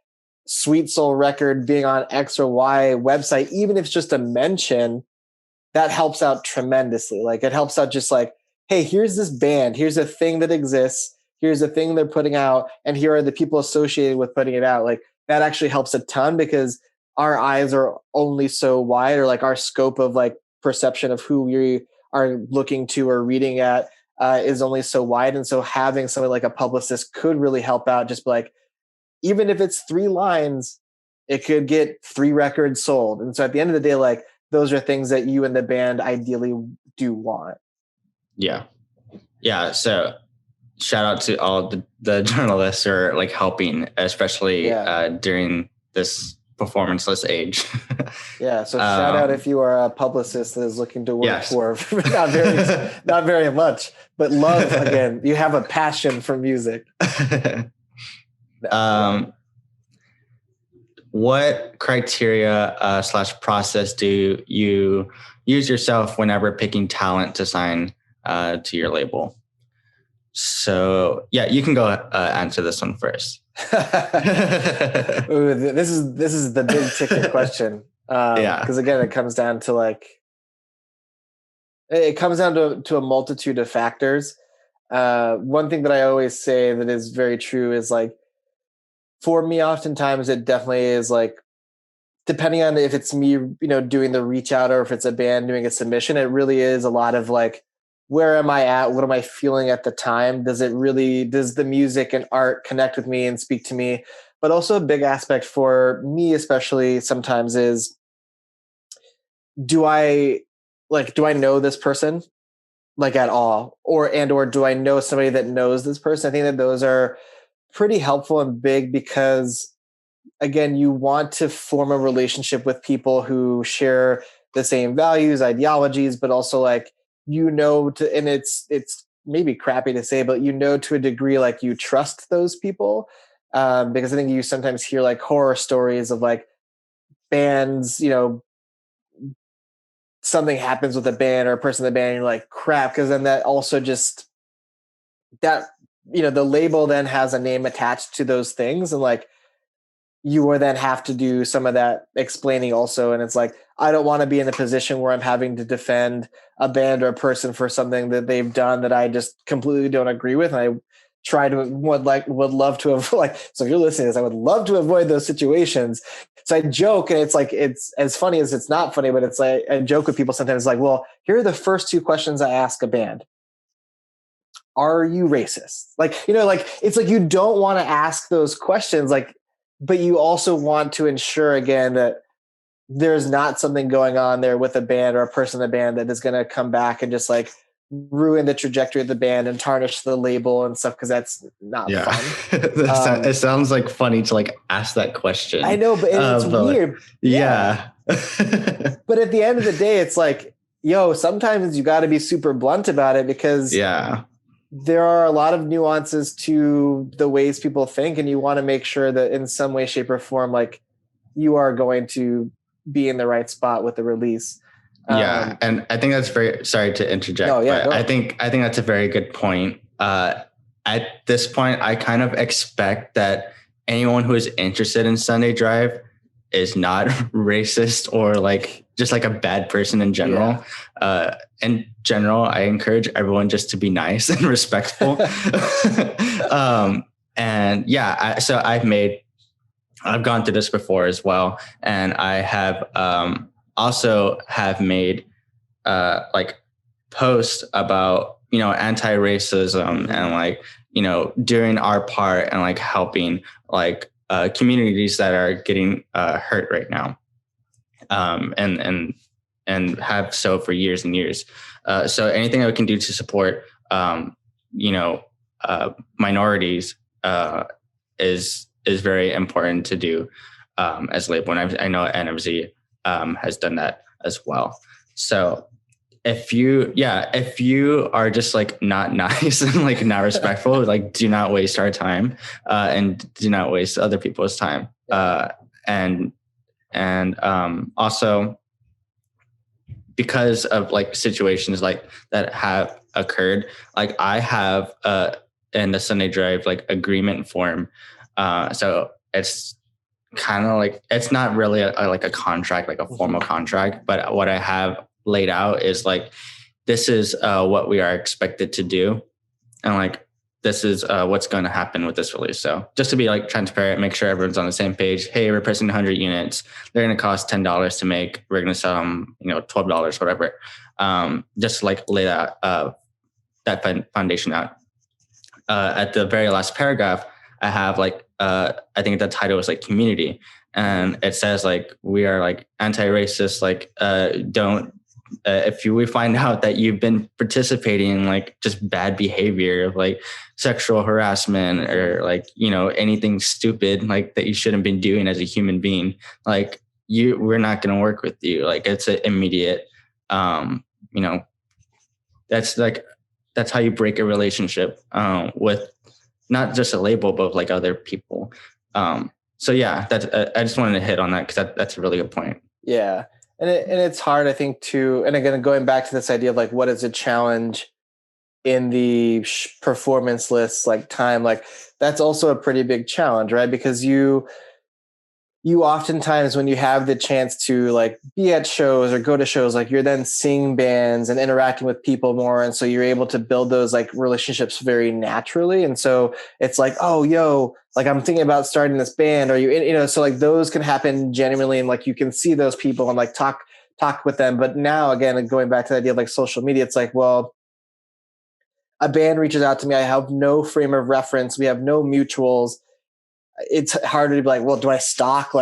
Sweet Soul record being on X or Y website, even if it's just a mention, that helps out tremendously. Like it helps out just like, hey, here's this band, here's a thing that exists, here's a thing they're putting out, and here are the people associated with putting it out. Like that actually helps a ton, because our eyes are only so wide, or like our scope of like perception of who we are looking to or reading at is only so wide. And so having somebody like a publicist could really help out. Just like, even if it's 3 lines, it could get 3 records sold. And so at the end of the day, like those are things that you and the band ideally do want. Yeah. So shout out to all the journalists who are like helping, especially during this performanceless age. Yeah. So shout out if you are a publicist that is looking to work for not very much, but love, again, you have a passion for music. What criteria / process do you use yourself whenever picking talent to sign to your label? So yeah, you can go answer this one first. Ooh, this is the big ticket question. Because again, it comes down to to a multitude of factors. One thing that I always say that is very true is like, for me, oftentimes it definitely is like, depending on if it's me, doing the reach out, or if it's a band doing a submission, it really is a lot of like, where am I at? What am I feeling at the time? Does the music and art connect with me and speak to me? But also a big aspect for me, especially sometimes, is do I know this person? like at all, or do I know somebody that knows this person? I think that those are pretty helpful and big because, again, you want to form a relationship with people who share the same values, ideologies, but also like, and it's maybe crappy to say, but to a degree, like you trust those people. Because I think you sometimes hear like horror stories of like bands, something happens with a band or a person in the band, and you're like, crap, because then that also just that the label then has a name attached to those things, and like you will then have to do some of that explaining also. And it's like, I don't want to be in a position where I'm having to defend a band or a person for something that they've done that I just completely don't agree with. And I would love to have so if you're listening to this, I would love to avoid those situations. So I joke, and it's like, it's as funny as it's not funny, but it's like, I joke with people sometimes like, well, here are the first two questions I ask a band. Are you racist? It's like, you don't want to ask those questions, but you also want to ensure again that there's not something going on there with a band or a person in the band that is going to come back and just like ruin the trajectory of the band and tarnish the label and stuff, because that's not fun. It sounds like funny to like ask that question. I know, but it's weird. Like, yeah. But at the end of the day, it's like, sometimes you got to be super blunt about it, because there are a lot of nuances to the ways people think, and you want to make sure that in some way, shape, or form, like you are going to be in the right spot with the release. And I think that's sorry to interject, but I think that's a very good point. At this point, I kind of expect that anyone who is interested in Sunday Drive is not racist or like just like a bad person in general. In general, I encourage everyone just to be nice and respectful. So I've gone through this before as well. And I have also have made like posts about, anti-racism and like, doing our part and like helping like communities that are getting hurt right now. And have so for years and years. So anything that we can do to support, minorities is very important to do as label. And I know NMZ has done that as well. So if you are just like not nice and like not respectful, like do not waste our time and do not waste other people's time. And also, because of like situations like that have occurred, like I have in the Sunday Drive like agreement form. So it's kind of like, it's not really like a contract, like a formal contract, but what I have laid out is like, this is what we are expected to do. And like, this is what's going to happen with this release. So just to be like transparent, make sure everyone's on the same page. Hey, we're pressing 100 units. They're going to cost $10 to make. We're going to sell them, $12, whatever. Just like lay that foundation out. At the very last paragraph, I have like, I think the title is like community. And it says like, we are like anti-racist, like if we find out that you've been participating in like just bad behavior, like sexual harassment or like, anything stupid like that you shouldn't be doing as a human being, like we're not going to work with you. Like it's an immediate, that's how you break a relationship with not just a label, but like other people. So yeah, I just wanted to hit on that because that's a really good point. Yeah. And it's hard, I think, and again, going back to this idea of like, what is a challenge in the performance lists, like time, like that's also a pretty big challenge, right? Because you oftentimes, when you have the chance to like be at shows or go to shows, like you're then seeing bands and interacting with people more. And so you're able to build those like relationships very naturally. And so it's like, oh, like I'm thinking about starting this band, or so like those can happen genuinely. And like, you can see those people and like talk with them. But now again, going back to the idea of like social media, it's like, well, a band reaches out to me. I have no frame of reference. We have no mutuals. it's harder to be like, well, do I stalk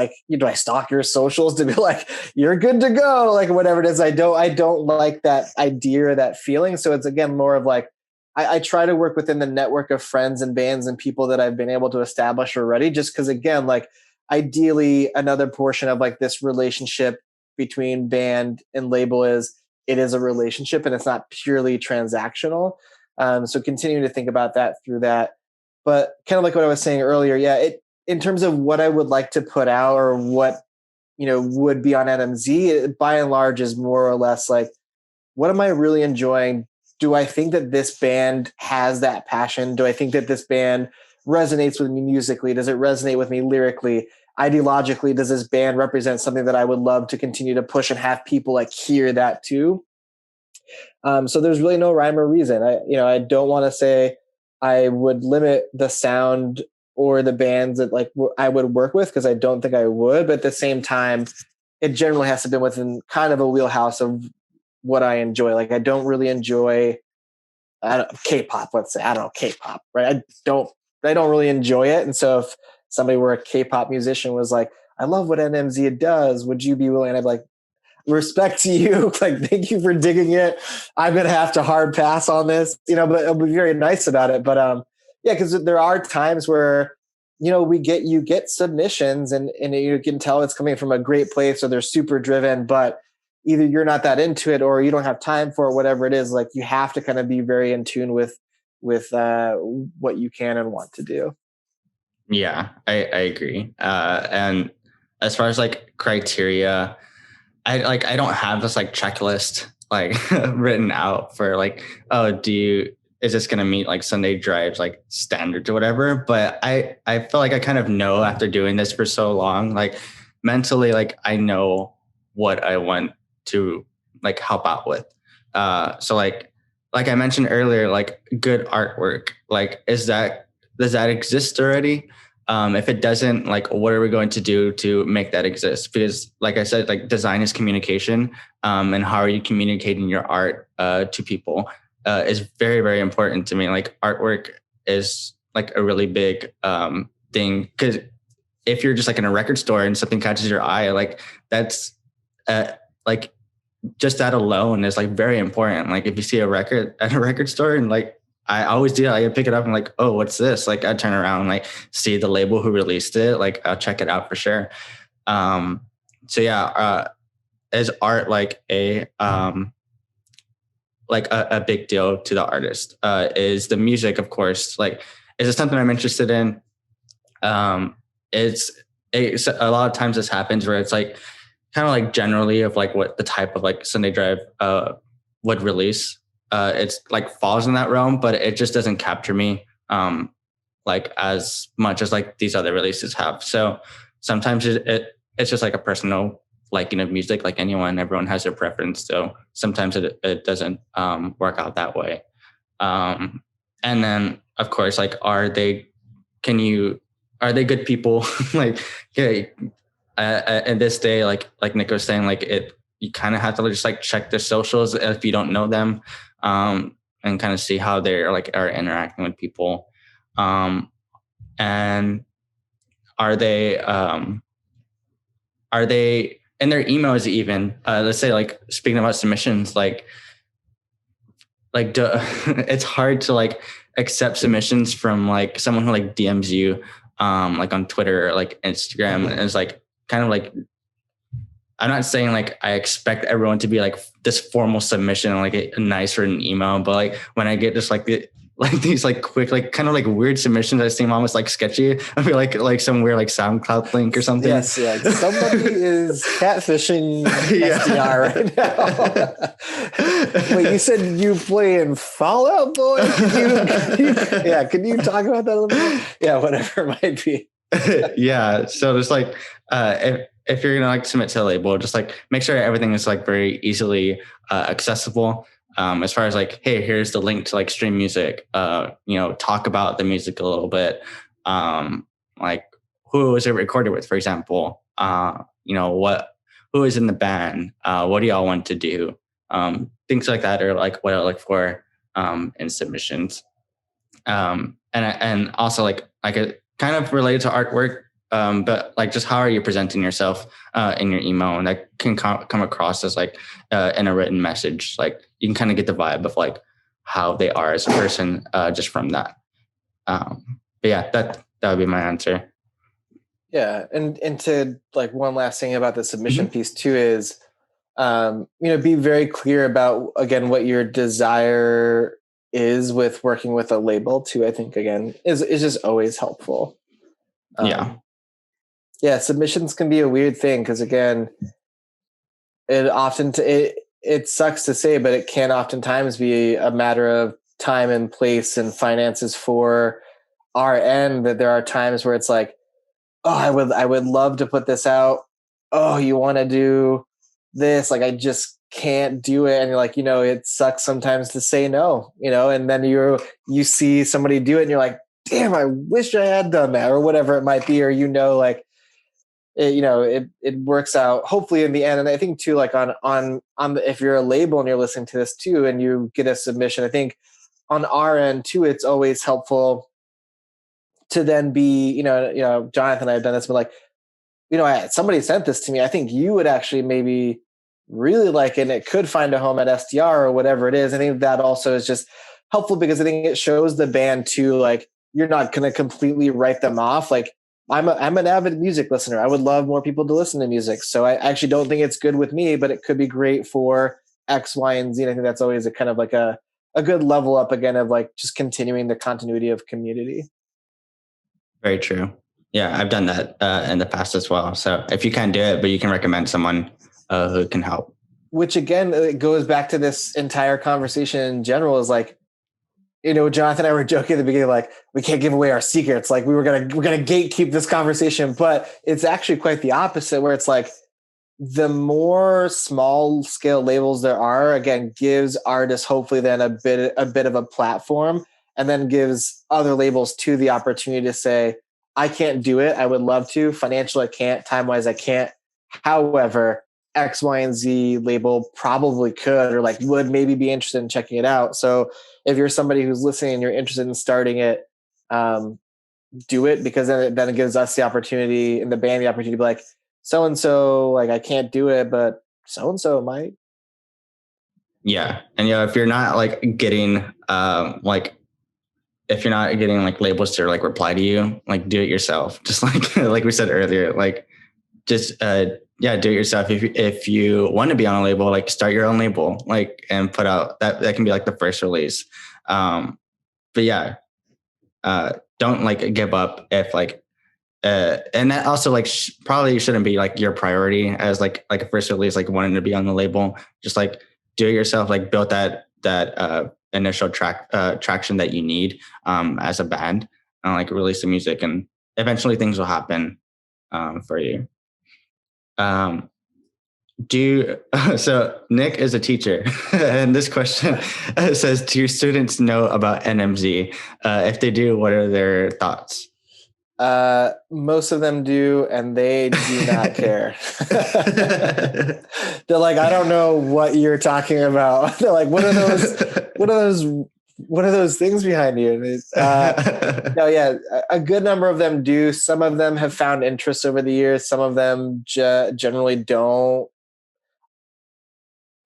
your socials to be like, you're good to go, like whatever it is. I don't like that idea or that feeling. So it's again more of like, I try to work within the network of friends and bands and people that I've been able to establish already, just because again, like ideally another portion of like this relationship between band and label is it is a relationship and it's not purely transactional. So continuing to think about that through that. But kind of like what I was saying earlier, yeah, in terms of what I would like to put out or what, would be on NMZ, it, by and large is more or less like, what am I really enjoying? Do I think that this band has that passion? Do I think that this band resonates with me musically? Does it resonate with me lyrically? Ideologically, does this band represent something that I would love to continue to push and have people like hear that too? So there's really no rhyme or reason. I don't want to say I would limit the sound or the bands that like I would work with, because I don't think I would. But at the same time, it generally has to be within kind of a wheelhouse of what I enjoy. Like I don't really enjoy K-pop. Let's say I don't know K-pop, right? I don't really enjoy it. And so if somebody were a K-pop musician was like, I love what NMZ does, would you be willing? I'd be like, respect to you. Like, thank you for digging it. I'm going to have to hard pass on this, but I'll be very nice about it. But yeah, because there are times where, you get submissions and you can tell it's coming from a great place or they're super driven, but either you're not that into it or you don't have time for it, whatever it is. Like you have to kind of be very in tune with what you can and want to do. Yeah, I agree. And as far as like criteria, I don't have this like checklist like written out for like, oh, is this going to meet like Sunday Drive's like standards or whatever? But I feel like I kind of know after doing this for so long, like mentally, like I know what I want to like help out with. So like I mentioned earlier, like good artwork, like does that exist already? If it doesn't, like, what are we going to do to make that exist? Because like I said, like design is communication, and how are you communicating your art to people is very, very important to me. Like artwork is like a really big thing, because if you're just like in a record store and something catches your eye, like that's like just that alone is like very important. Like if you see a record at a record store and like, I always do. I pick it up and like, oh, what's this? Like I turn around and like see the label who released it. Like I'll check it out for sure. So yeah, is art like a big deal to the artist? Is the music, of course, like, is it something I'm interested in? It's a lot of times this happens where it's like kind of like generally of like what the type of like Sunday Drive would release. It's like falls in that realm, but it just doesn't capture me like as much as like these other releases have. So sometimes it's just like a personal liking of music, like everyone has their preference. So sometimes it doesn't work out that way. And then of course, like, are they good people? Like, okay, in this day, like Nick was saying, like you kind of have to just like check their socials if you don't know them, and kind of see how they're like are interacting with people. And are they in their emails even, let's say, like speaking about submissions, like it's hard to like accept submissions from like someone who like DMs you like on Twitter or like Instagram, and it's like kind of like, I'm not saying like I expect everyone to be like this formal submission, like a nice written email, but like when I get just like these like quick, like kind of like weird submissions that seem almost like sketchy, I feel like some weird like SoundCloud link or something. Yes, yeah. Somebody is catfishing SDR right now. Wait, you said you play in Fallout Boy? Can you talk about that a little bit? Yeah, whatever it might be. Yeah. So just like if you're gonna like submit to a label, just like make sure everything is like very easily accessible. As far as like, hey, here's the link to like stream music. Talk about the music a little bit. Like who was it recorded with, for example? Who is in the band? What do y'all want to do? Things like that, or like what I look for in submissions. And also like kind of related to artwork, but like just how are you presenting yourself in your email, and that can come across as like in a written message. Like you can kind of get the vibe of like how they are as a person just from that. But yeah, that would be my answer. Yeah, and to like one last thing about the submission Mm-hmm. piece too is, be very clear about again what your desire is with working with a label too. I think again is just always helpful. Yeah. Yeah, submissions can be a weird thing because again, it sucks to say, but it can oftentimes be a matter of time and place and finances for our end. That there are times where it's like, oh, I would love to put this out. Oh, you want to do this? Like, I just can't do it. And you're like, it sucks sometimes to say no, and then you see somebody do it and you're like, damn, I wish I had done that or whatever it might be. Or, like it works out hopefully in the end. And I think too, like on if you're a label and you're listening to this too, and you get a submission, I think on our end too, it's always helpful to then be, Jonathan and I have done this, but like, somebody sent this to me. I think you would actually maybe really like it, and it could find a home at SDR or whatever it is. I think that also is just helpful because I think it shows the band too, like you're not going to completely write them off. Like I'm an avid music listener. I would love more people to listen to music. So I actually don't think it's good with me, but it could be great for X, Y, and Z. And I think that's always a kind of like a good level up again of like just continuing the continuity of community. Very true. Yeah, I've done that in the past as well. So if you can't do it, but you can recommend someone who can help. Which again, it goes back to this entire conversation in general is like, Jonathan and I were joking at the beginning, like we can't give away our secrets. Like we're gonna gatekeep this conversation, but it's actually quite the opposite, where it's like the more small scale labels there are, again, gives artists hopefully then a bit of a platform, and then gives other labels too the opportunity to say, I can't do it. I would love to. Financially, I can't. Time-wise, I can't. However, X, Y, and Z label probably could, or like would maybe be interested in checking it out. So if you're somebody who's listening and you're interested in starting it, do it, because then it gives us the opportunity and the band the opportunity to be like, so-and-so, like I can't do it, but so-and-so might. Yeah. And if you're not like getting if you're not getting like labels to like reply to you, like do it yourself. Just like like we said earlier, like just do it yourself. If you want to be on a label, like start your own label, like and put out that can be like the first release. But yeah, don't like give up if like and that also like probably shouldn't be like your priority as like a first release, like wanting to be on the label. Just like do it yourself, like build that initial traction that you need as a band, and like release the music, and eventually things will happen for you. So Nick is a teacher, and this question says, do your students know about NMZ? If they do, what are their thoughts? Most of them do, and they do not care. They're like, I don't know what you're talking about. They're like, what are those things behind you? No, yeah, a good number of them do. Some of them have found interest over the years. Some of them generally don't.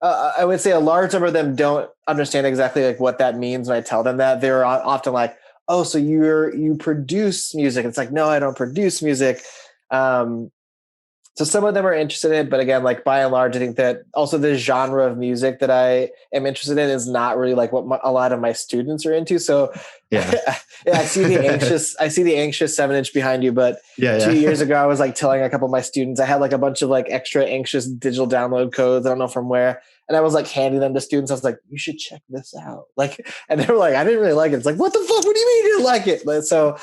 I would say a large number of them don't understand exactly like what that means when I tell them that. They're often like, oh, so you produce music. It's like, no, I don't produce music. So some of them are interested in it, but again, like by and large, I think that also the genre of music that I am interested in is not really like what a lot of my students are into. So yeah, I see the anxious 7-inch behind you, but 2 years ago, I was like telling a couple of my students, I had like a bunch of like extra anxious digital download codes. I don't know from where. And I was like handing them to students. I was like, you should check this out. Like, and they were like, I didn't really like it. It's like, what the fuck? What do you mean you didn't like it? So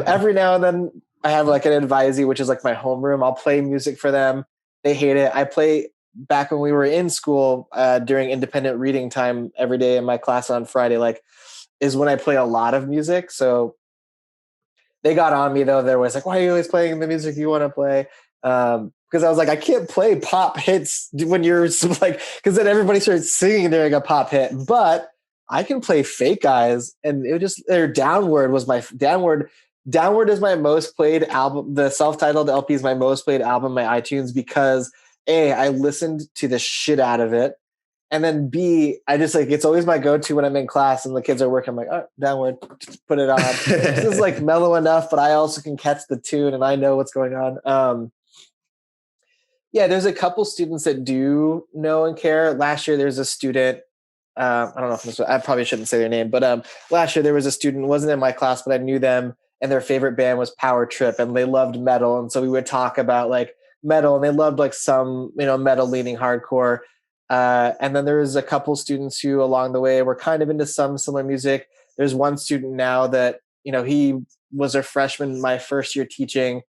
every now and then I have like an advisee, which is like my homeroom. I'll play music for them. They hate it. I play back when we were in school during independent reading time every day in my class on Friday, like is when I play a lot of music. So they got on me though. There was like, why are you always playing the music you want to play? Because I was like, I can't play pop hits when you're like, because then everybody starts singing during a pop hit, but I can play Fake Eyes, and it just their Downward was my Downward. Downward is my most played album. The self-titled LP is my most played album on my iTunes because A, I listened to the shit out of it. And then B, I just like, it's always my go-to when I'm in class and the kids are working. I'm like, oh, Downward, just put it on. This is like mellow enough, but I also can catch the tune and I know what's going on. Yeah, there's a couple students that do know and care. Last year, there's a student. I don't know if I probably shouldn't say their name, but last year there was a student, wasn't in my class, but I knew them, and their favorite band was Power Trip, and they loved metal, and so we would talk about like metal, and they loved like some metal leaning hardcore. And then there was a couple students who along the way were kind of into some similar music. There's one student now that he was a freshman my first year teaching.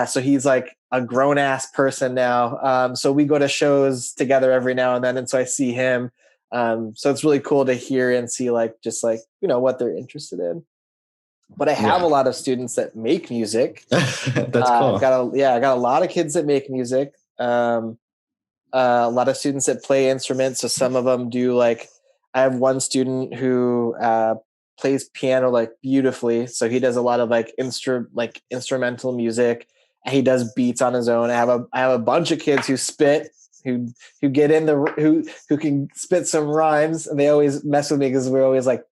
So he's like a grown ass person now. So we go to shows together every now and then. And so I see him. So it's really cool to hear and see like, just like, what they're interested in. But I have a lot of students that make music. That's cool. I got a lot of kids that make music. A lot of students that play instruments. So some of them do like, I have one student who, plays piano like beautifully, so he does a lot of like instrumental music. He does beats on his own. I have a bunch of kids who spit, who get in who can spit some rhymes, and they always mess with me because we're always like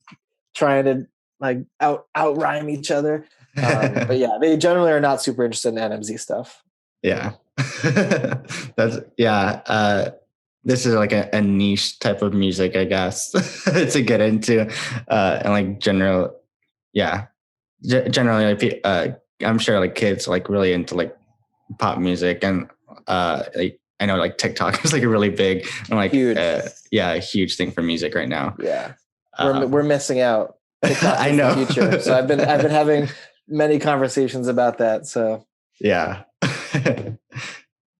trying to like out rhyme each other. But yeah, they generally are not super interested in NMZ stuff. Yeah. This is like a niche type of music, I guess, to get into, and like generally, I'm sure like kids like really into like pop music, and like I know like TikTok is like a really big and like huge. A huge thing for music right now. Yeah, we're missing out. I know. The future. So I've been having many conversations about that. So yeah,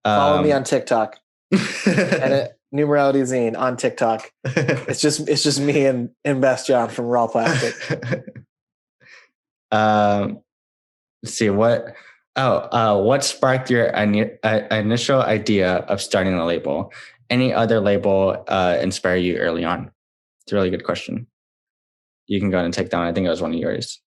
follow me on TikTok. And Numerality Zine on TikTok. It's just me and Best John from Raw Plastic. Let's see what sparked your initial idea of starting a label? Any other label inspire you early on? It's a really good question. You can go ahead and take that one. I think it was one of yours.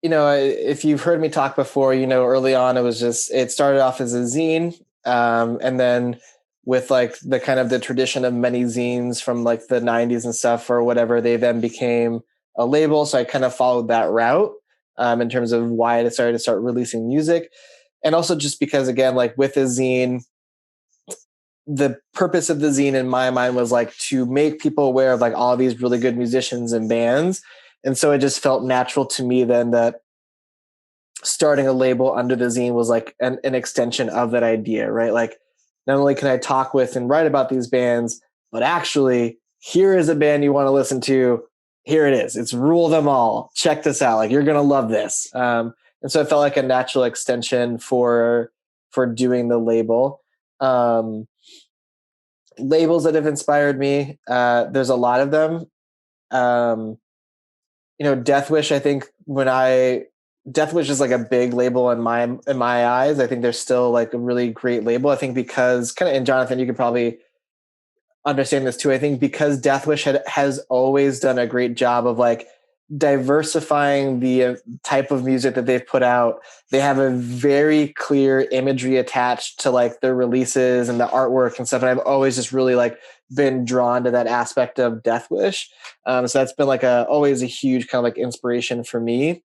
If you've heard me talk before, early on, it started off as a zine. And then with like the kind of the tradition of many zines from like the 90s and stuff or whatever, they then became a label. So I kind of followed that route in terms of why I decided to start releasing music. And also just because, again, like with a zine, the purpose of the zine in my mind was like to make people aware of like all of these really good musicians and bands. And so it just felt natural to me then that starting a label under the zine was like an extension of that idea, right? Like not only can I talk with and write about these bands, but actually here is a band you want to listen to. Here it is. It's Rule Them All. Check this out. Like you're going to love this. And so it felt like a natural extension for doing the label. Labels that have inspired me. There's a lot of them. Deathwish, I think Deathwish is like a big label in my eyes. I think they're still like a really great label. I think because and Jonathan, you could probably understand this too. I think because Deathwish has always done a great job of like diversifying the type of music that they've put out. They have a very clear imagery attached to like their releases and the artwork and stuff. And I've always just really like been drawn to that aspect of Deathwish. So that's been like always a huge kind of like inspiration for me.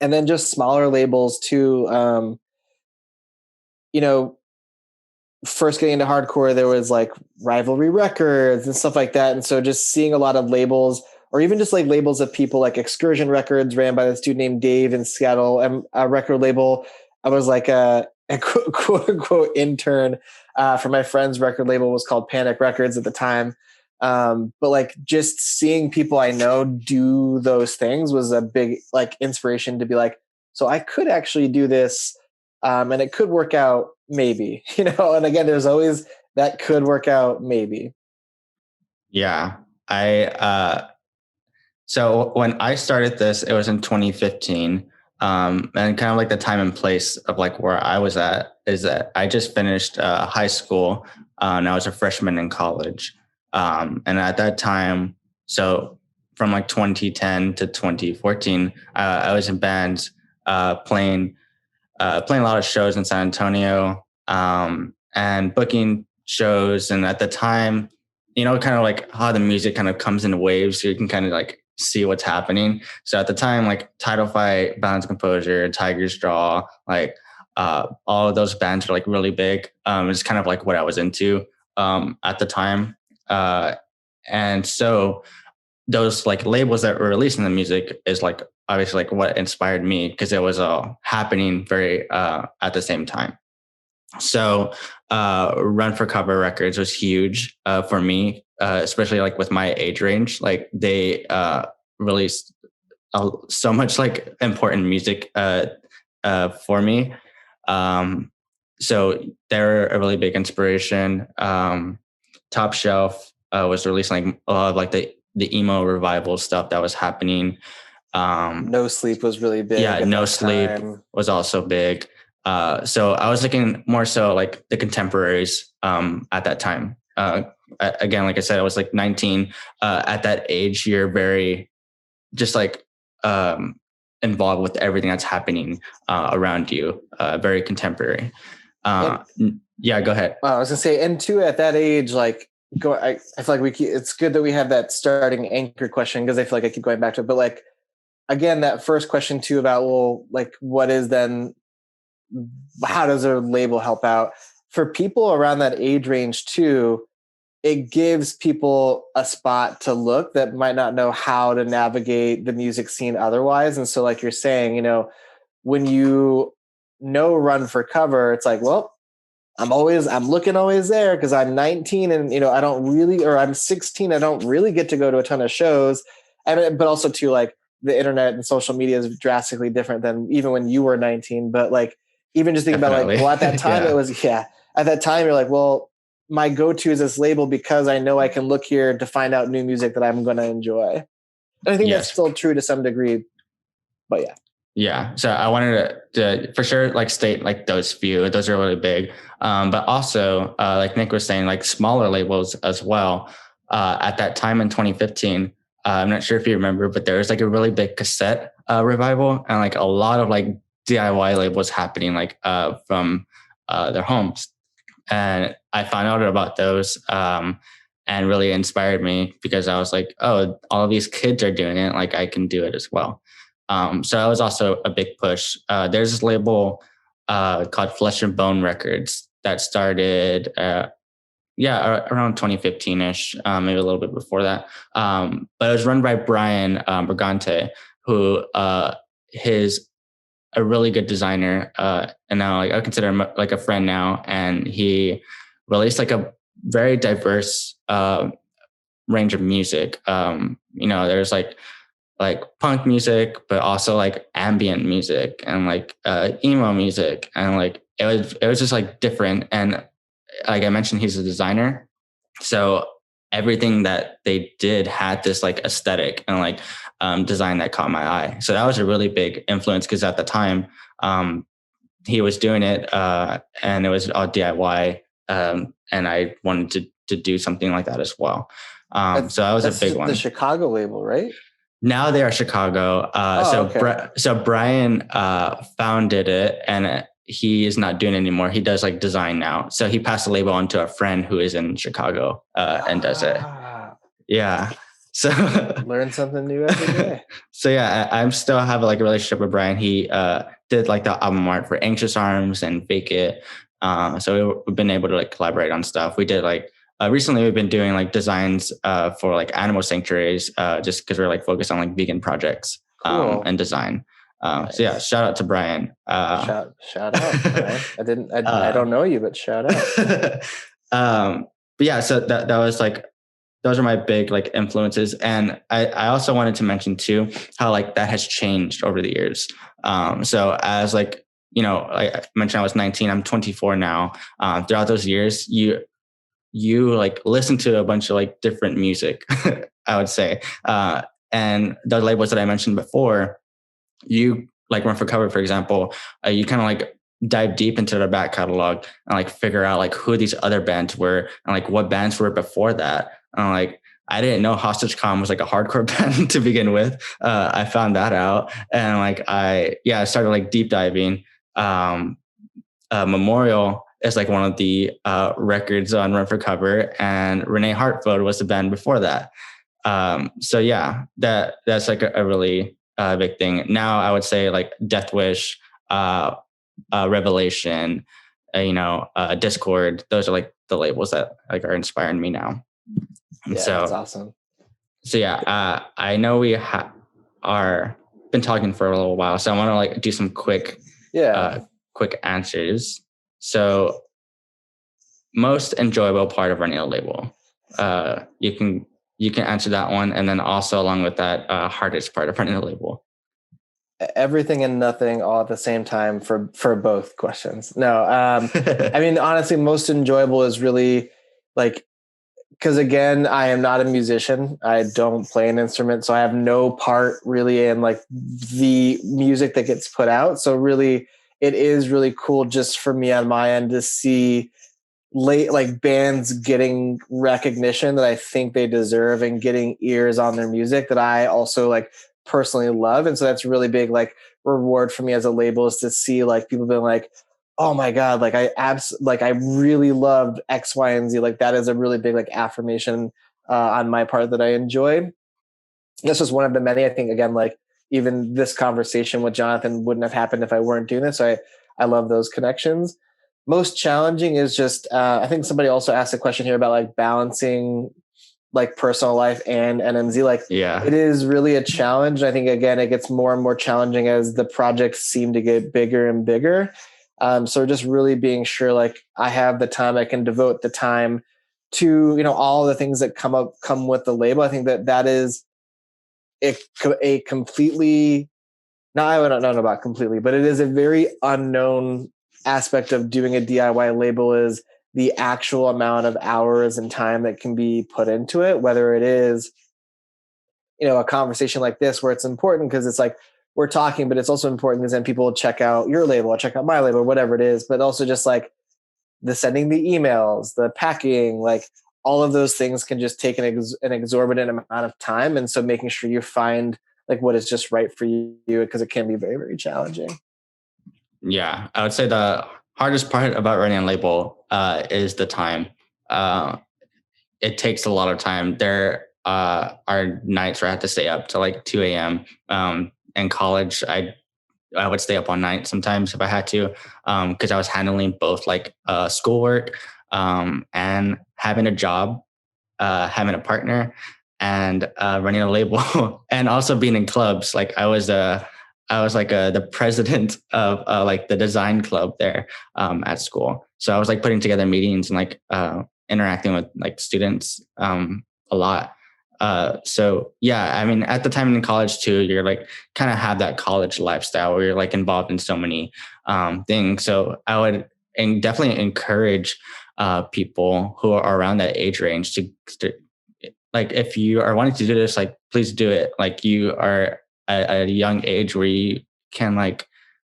And then just smaller labels too. First getting into hardcore, there was like Rivalry Records and stuff like that. And so just seeing a lot of labels, or even just like labels of people like Excursion Records ran by this dude named Dave in Seattle, and a record label. I was like a quote unquote intern for my friend's record label, was called Panic Records at the time. But like just seeing people I know do those things was a big like inspiration to be like, so I could actually do this. And it could work out maybe, and again, there's always that could work out maybe. Yeah. So when I started this, it was in 2015. And kind of like the time and place of like where I was at is that I just finished high school and I was a freshman in college. And at that time, so from like 2010 to 2014, I was in bands, playing a lot of shows in San Antonio, and booking shows. And at the time, kind of like how the music kind of comes in waves, so you can kind of like see what's happening. So at the time, like Title Fight, Balance Composure, Tiger's Draw, like all of those bands are like really big. It's kind of like what I was into at the time. And so those like labels that were releasing the music is like obviously like what inspired me, because it was all happening very at the same time. So Run for Cover Records was huge for me, especially like with my age range. Like they released so much like important music for me. So they're a really big inspiration. TopShelf was releasing like a lot of like the emo revival stuff that was happening. No Sleep was really big. Yeah, No Sleep was also big. So I was looking more so like the contemporaries at that time. Again, like I said, I was like 19. At that age, you're very just like involved with everything that's happening around you. Very contemporary. Yeah, go ahead. I was gonna say, and too, at that age, like I feel like it's good that we have that starting anchor question, because I feel like I keep going back to it. But like, again, that first question too about, well, like what is then, how does a label help out for people around that age range too? It gives people a spot to look that might not know how to navigate the music scene otherwise. And so like you're saying, when you Run for Cover, it's like, well, I'm looking always there because I'm 19 and, I don't really, or I'm 16. I don't really get to go to a ton of shows. But also too, like the internet and social media is drastically different than even when you were 19. But like, even just thinking about like, well, at that time at that time, you're like, well, my go-to is this label because I know I can look here to find out new music that I'm going to enjoy. And I think that's still true to some degree, but yeah. Yeah. So I wanted to for sure, like state like those are really big. But also, like Nick was saying, like smaller labels as well. At that time in 2015, I'm not sure if you remember, but there was like a really big cassette revival, and like a lot of like DIY labels happening like from their homes. And I found out about those and really inspired me, because I was like, oh, all of these kids are doing it. Like I can do it as well. So that was also a big push. There's this label called Flesh and Bone Records that started, around 2015-ish, maybe a little bit before that. But it was run by Brian Brigante, who is a really good designer. And now like I consider him like a friend now. And he released like a very diverse range of music. There's like punk music, but also like ambient music and like emo music, and like it was just like different. And like I mentioned, he's a designer, so everything that they did had this like aesthetic and like design that caught my eye. So that was a really big influence, because at the time he was doing it and it was all DIY, and I wanted to do something like that as well. So that was a big one. The Chicago label, right? Now they are Chicago. So Brian founded it, and he is not doing it anymore. He does like design now. So he passed the label on to a friend who is in Chicago and does it. Yeah. So learn something new every day. So yeah, I still have like a relationship with Brian. He did like the album art for Anxious Arms and Fake It. So we've been able to like collaborate on stuff. We did like recently we've been doing like designs for like animal sanctuaries, just because we're like focused on like vegan projects and design. Nice. So yeah, shout out to Brian. Shout out, Brian. I don't know you, but shout out. But yeah, so that was like, those are my big like influences. And I also wanted to mention too, how like that has changed over the years. So as like, like I mentioned, I was 19, I'm 24 now. Throughout those years, you like listen to a bunch of like different music, I would say. And the labels that I mentioned before, you like Run for Cover, for example, you kind of like dive deep into their back catalog and like figure out like who these other bands were and like what bands were before that. And like, I didn't know HostageCon was like a hardcore band to begin with. I found that out, and like I started like deep diving. Memorial is like one of the records on Run for Cover, and Renee Hartfield was the band before that. So yeah, that's like a really big thing. Now I would say like Deathwish, Revelation, Dischord. Those are like the labels that like are inspiring me now. And Yeah, that's awesome. So yeah, I know we are been talking for a little while, so I want to like do some quick answers. So most enjoyable part of running a label. You can answer that one, and then also along with that, hardest part of running a label. Everything and nothing all at the same time for both questions. No, I mean, honestly, most enjoyable is really like, because again, I am not a musician. I don't play an instrument, so I have no part really in like the music that gets put out. So really, it is really cool just for me on my end to see like bands getting recognition that I think they deserve and getting ears on their music that I also like personally love. And so that's really big like reward for me as a label, is to see like people being like, oh my God, like I really loved X, Y, and Z. Like that is a really big like affirmation on my part that I enjoy. This was one of the many. I think again, like even this conversation with Jonathan wouldn't have happened if I weren't doing this. So I love those connections. Most challenging is just, I think somebody also asked a question here about like balancing like personal life and NMZ. Like, it is really a challenge. I think again, it gets more and more challenging as the projects seem to get bigger and bigger. So just really being sure, like I have the time, I can devote the time to, all the things that come with the label. I think that is a completely, I don't know about completely, but it is a very unknown aspect of doing a DIY label, is the actual amount of hours and time that can be put into it, whether it is, a conversation like this where it's important because it's like we're talking, but it's also important because then people check out your label, check out my label, whatever it is, but also just like the sending the emails, the packing, like all of those things can just take an exorbitant amount of time. And so making sure you find like what is just right for you, because it can be very, very challenging. Yeah, I would say the hardest part about running a label is the time. It takes a lot of time. There are nights where I have to stay up till like 2 a.m. In college, I would stay up all night sometimes if I had to, because I was handling both like schoolwork and having a job, having a partner, and running a label, and also being in clubs. Like I was like the president of like the design club there at school. So I was like putting together meetings and like interacting with like students a lot. So yeah, I mean, at the time in college too, you're like kind of have that college lifestyle where you're like involved in so many things. So I would definitely encourage people who are around that age range to like, if you are wanting to do this, like, please do it. Like you are at a young age where you can like,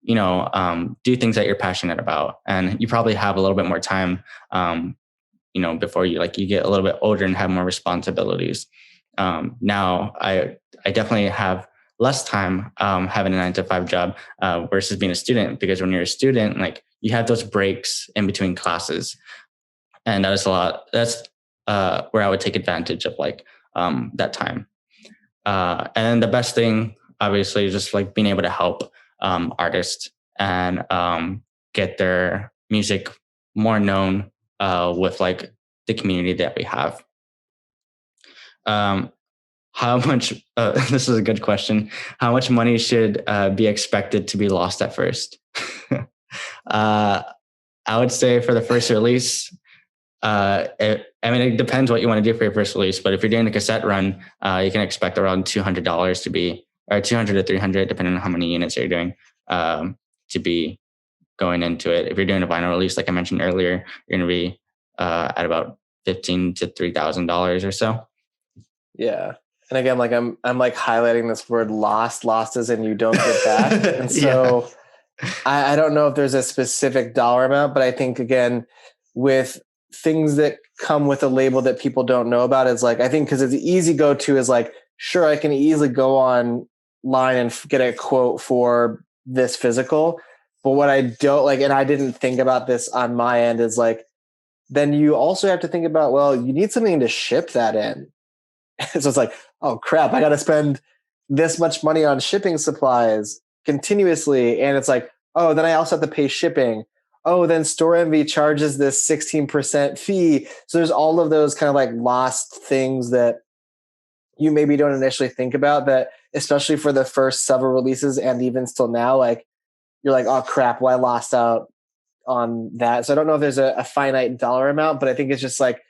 do things that you're passionate about, and you probably have a little bit more time, before you get a little bit older and have more responsibilities. Now I definitely have less time having a 9-to-5 job versus being a student, because when you're a student, like you have those breaks in between classes, and that is a lot. That's where I would take advantage of like that time. And the best thing, obviously, is just like being able to help artists and get their music more known with like the community that we have. How much, this is a good question. How much money should be expected to be lost at first? I would say for the first release, it depends what you want to do for your first release, but if you're doing a cassette run, you can expect around $200 to be, or 200 to 300, depending on how many units you're doing, to be going into it. If you're doing a vinyl release, like I mentioned earlier, you're going to be at about $15,000 to $3,000 or so. Yeah. And again, like I'm like highlighting this word lost as in you don't get back. And so I don't know if there's a specific dollar amount, but I think again, with things that come with a label that people don't know about is like, I think because it's easy go to is like, sure, I can easily go online and get a quote for this physical. But what I don't like, and I didn't think about this on my end, is like, then you also have to think about, well, you need something to ship that in. So it's like, oh crap, I got to spend this much money on shipping supplies continuously. And it's like, oh, then I also have to pay shipping. Oh, then Store Envy charges this 16% fee. So there's all of those kind of like lost things that you maybe don't initially think about, that especially for the first several releases and even still now, like you're like, oh crap, well, I lost out on that. So I don't know if there's a finite dollar amount, but I think it's just like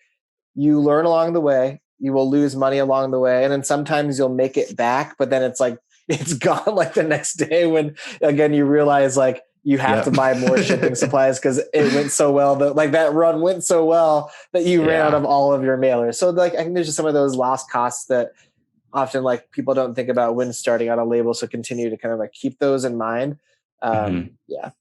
you learn along the way, you will lose money along the way. And then sometimes you'll make it back, but then it's like, it's gone like the next day when again, you realize like you have to buy more shipping supplies because it went so well that like that run went so well that you ran out of all of your mailers. So like, I think there's just some of those lost costs that often like people don't think about when starting on a label. So continue to kind of like keep those in mind. Yeah.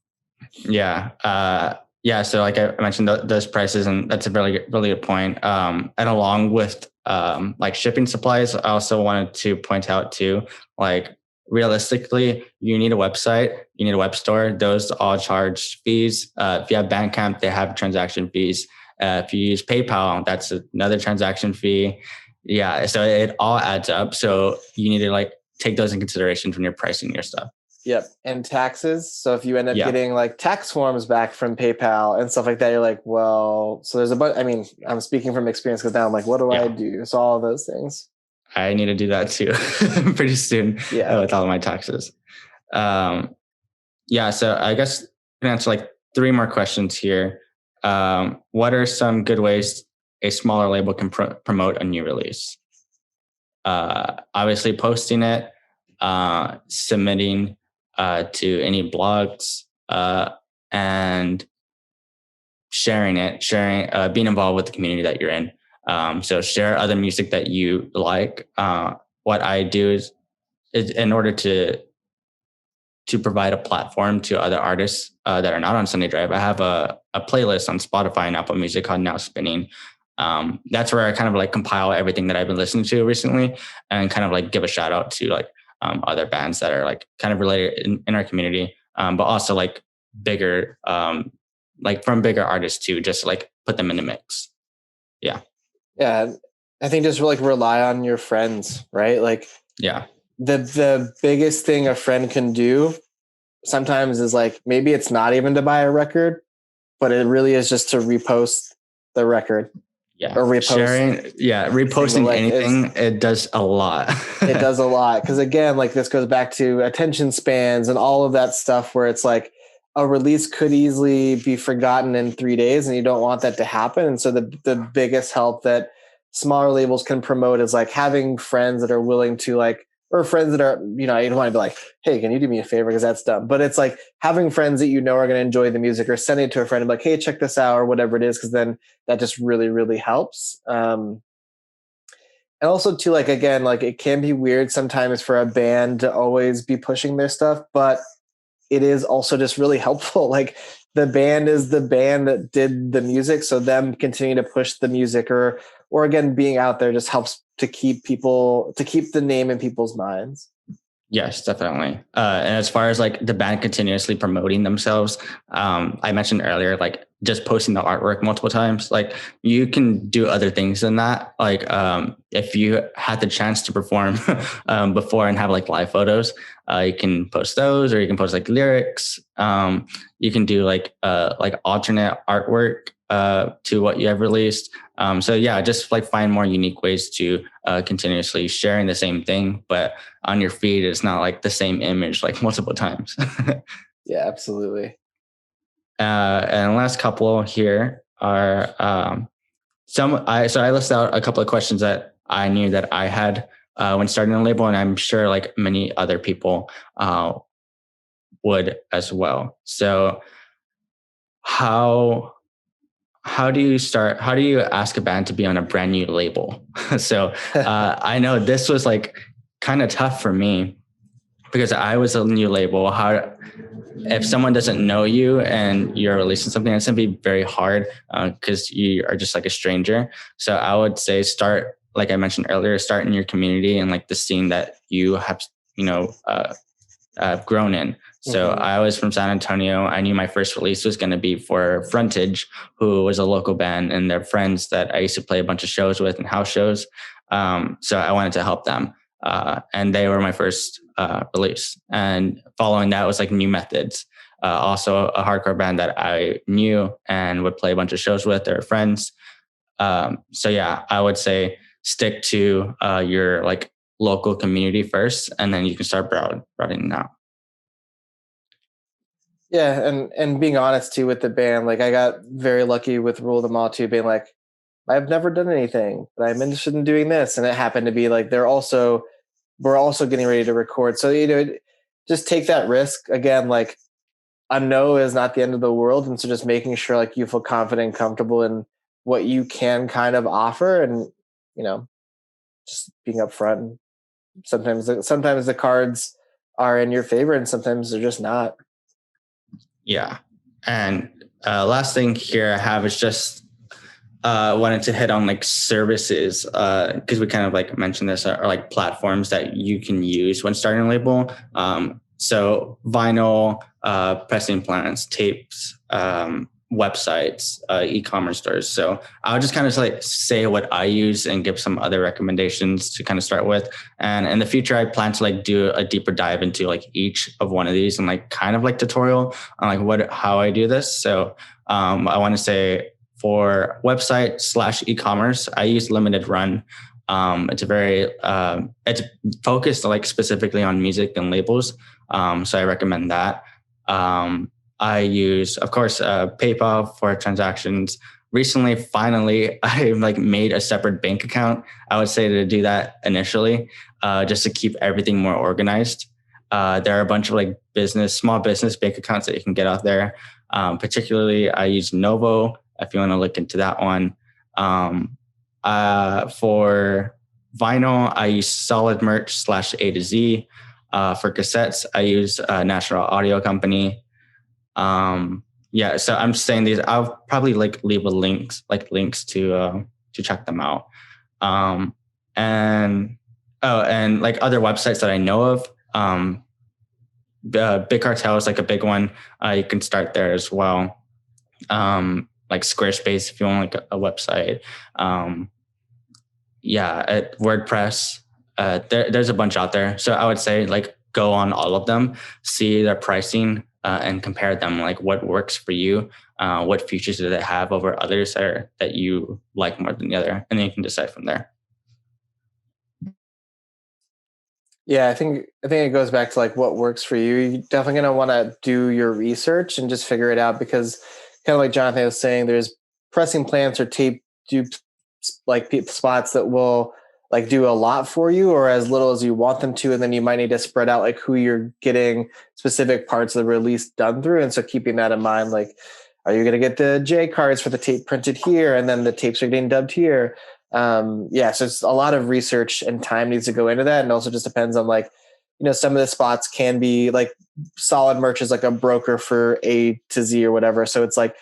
So like I mentioned those prices, and that's a really, really good point. And along with like shipping supplies, I also wanted to point out too, like realistically, you need a website, you need a web store. Those all charge fees. If you have Bandcamp, they have transaction fees. If you use PayPal, that's another transaction fee. Yeah. So it all adds up. So you need to like take those in consideration when you're pricing your stuff. Yep. And taxes. So if you end up getting like tax forms back from PayPal and stuff like that, you're like, well, so there's a bunch. I mean, I'm speaking from experience because now I'm like, what do I do? So all of those things. I need to do that too pretty soon with all of my taxes. So I guess I can answer like 3 more questions here. What are some good ways a smaller label can promote a new release? Obviously posting it, submitting to any blogs, and sharing, being involved with the community that you're in. So share other music that you like. What I do is in order to provide a platform to other artists that are not on Sunday Drive, I have a playlist on Spotify and Apple Music called Now Spinning. That's where I kind of like compile everything that I've been listening to recently and kind of like give a shout out to like other bands that are like kind of related in our community, but also like bigger, like from bigger artists too, just like put them in the mix. Yeah. I think just like rely on your friends, right? Like, the biggest thing a friend can do sometimes is like, maybe it's not even to buy a record, but it really is just to repost the record. Or reposting anything. It does a lot. It does a lot. Cause again, like this goes back to attention spans and all of that stuff where it's like a release could easily be forgotten in 3 days and you don't want that to happen. And so the biggest help that smaller labels can promote is like having friends that are willing to like, or friends that are, you don't want to be like, hey, can you do me a favor? Because that's dumb. But it's like having friends that you know are going to enjoy the music, or sending it to a friend and be like, hey, check this out, or whatever it is, because then that just really, really helps. And also too, like, again, like it can be weird sometimes for a band to always be pushing their stuff, but it is also just really helpful. Like the band is the band that did the music. So them continuing to push the music or again, being out there just helps to keep the name in people's minds. Yes, definitely. And as far as like the band continuously promoting themselves, I mentioned earlier, like just posting the artwork multiple times, like you can do other things than that. Like if you had the chance to perform before and have like live photos, you can post those, or you can post like lyrics. You can do like alternate artwork to what you have released. Just like find more unique ways to continuously sharing the same thing, but on your feed, it's not like the same image like multiple times. Yeah, absolutely. And the last couple here are I listed out a couple of questions that I knew that I had when starting a label, and I'm sure like many other people would as well. So how do you start? How do you ask a band to be on a brand new label? So I know this was like kind of tough for me because I was a new label. if someone doesn't know you and you're releasing something, it's gonna be very hard because you are just like a stranger. So I would say start, like I mentioned earlier, start in your community and like the scene that you have, grown in. So I was from San Antonio. I knew my first release was going to be for Frontage, who was a local band, and their friends that I used to play a bunch of shows with and house shows. So I wanted to help them. And they were my first release. And following that was like New Methods, also a hardcore band that I knew and would play a bunch of shows with. Their friends. So yeah, I would say stick to your like local community first, and then you can start broadening out. Yeah, and being honest too with the band, like I got very lucky with Rule Them All too, being like, I've never done anything, but I'm interested in doing this, and it happened to be like we're also getting ready to record, so just take that risk again. Like a no is not the end of the world, and so just making sure like you feel confident and comfortable in what you can kind of offer, and just being upfront. Sometimes the cards are in your favor, and sometimes they're just not. Yeah. And last thing here I have is just wanted to hit on like services, because we kind of like mentioned this, are like platforms that you can use when starting a label. So vinyl, pressing plants, tapes, websites, e-commerce stores. So I'll just kind of like say what I use and give some other recommendations to kind of start with. And in the future, I plan to like do a deeper dive into like each of one of these and like kind of like tutorial on like how I do this. So I want to say for website / e-commerce, I use Limited Run. It's a very, it's focused like specifically on music and labels. So I recommend that. I use, of course, PayPal for transactions. Recently, finally, I like made a separate bank account. I would say to do that initially, just to keep everything more organized. There are a bunch of like small business bank accounts that you can get out there. Particularly, I use Novo, if you want to look into that one. For vinyl, I use Solid Merch / A to Z. For cassettes, I use National Audio Company. Yeah, so I'm saying these. I'll probably like leave links to check them out. And like other websites that I know of. Big Cartel is like a big one. You can start there as well. Like Squarespace if you want like a website. At WordPress. There's a bunch out there. So I would say like go on all of them, see their pricing, and compare them, like what works for you, what features do they have over others that you like more than the other, and then you can decide from there. Yeah, I think it goes back to like what works for you. You're definitely going to want to do your research and just figure it out, because kind of like Jonathan was saying, there's pressing plants or tape dupe like spots that will like do a lot for you or as little as you want them to. And then you might need to spread out like who you're getting specific parts of the release done through. And so keeping that in mind, like, are you going to get the J cards for the tape printed here? And then the tapes are getting dubbed here. So it's a lot of research and time needs to go into that. And also just depends on like, some of the spots can be like Solid Merch is like a broker for A to Z or whatever. So it's like,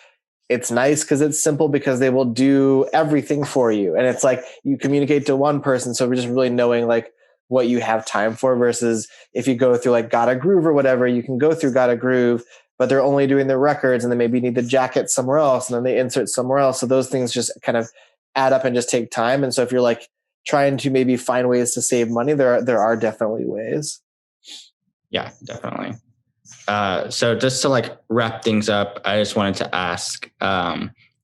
it's nice because it's simple because they will do everything for you. And it's like you communicate to one person. So we're just really knowing like what you have time for versus if you go through like Gotta Groove or whatever, you can go through Gotta Groove, but they're only doing the records and then maybe need the jacket somewhere else and then they insert somewhere else. So those things just kind of add up and just take time. And so if you're like trying to maybe find ways to save money, there are definitely ways. Yeah, definitely. So just to like wrap things up, I just wanted to ask,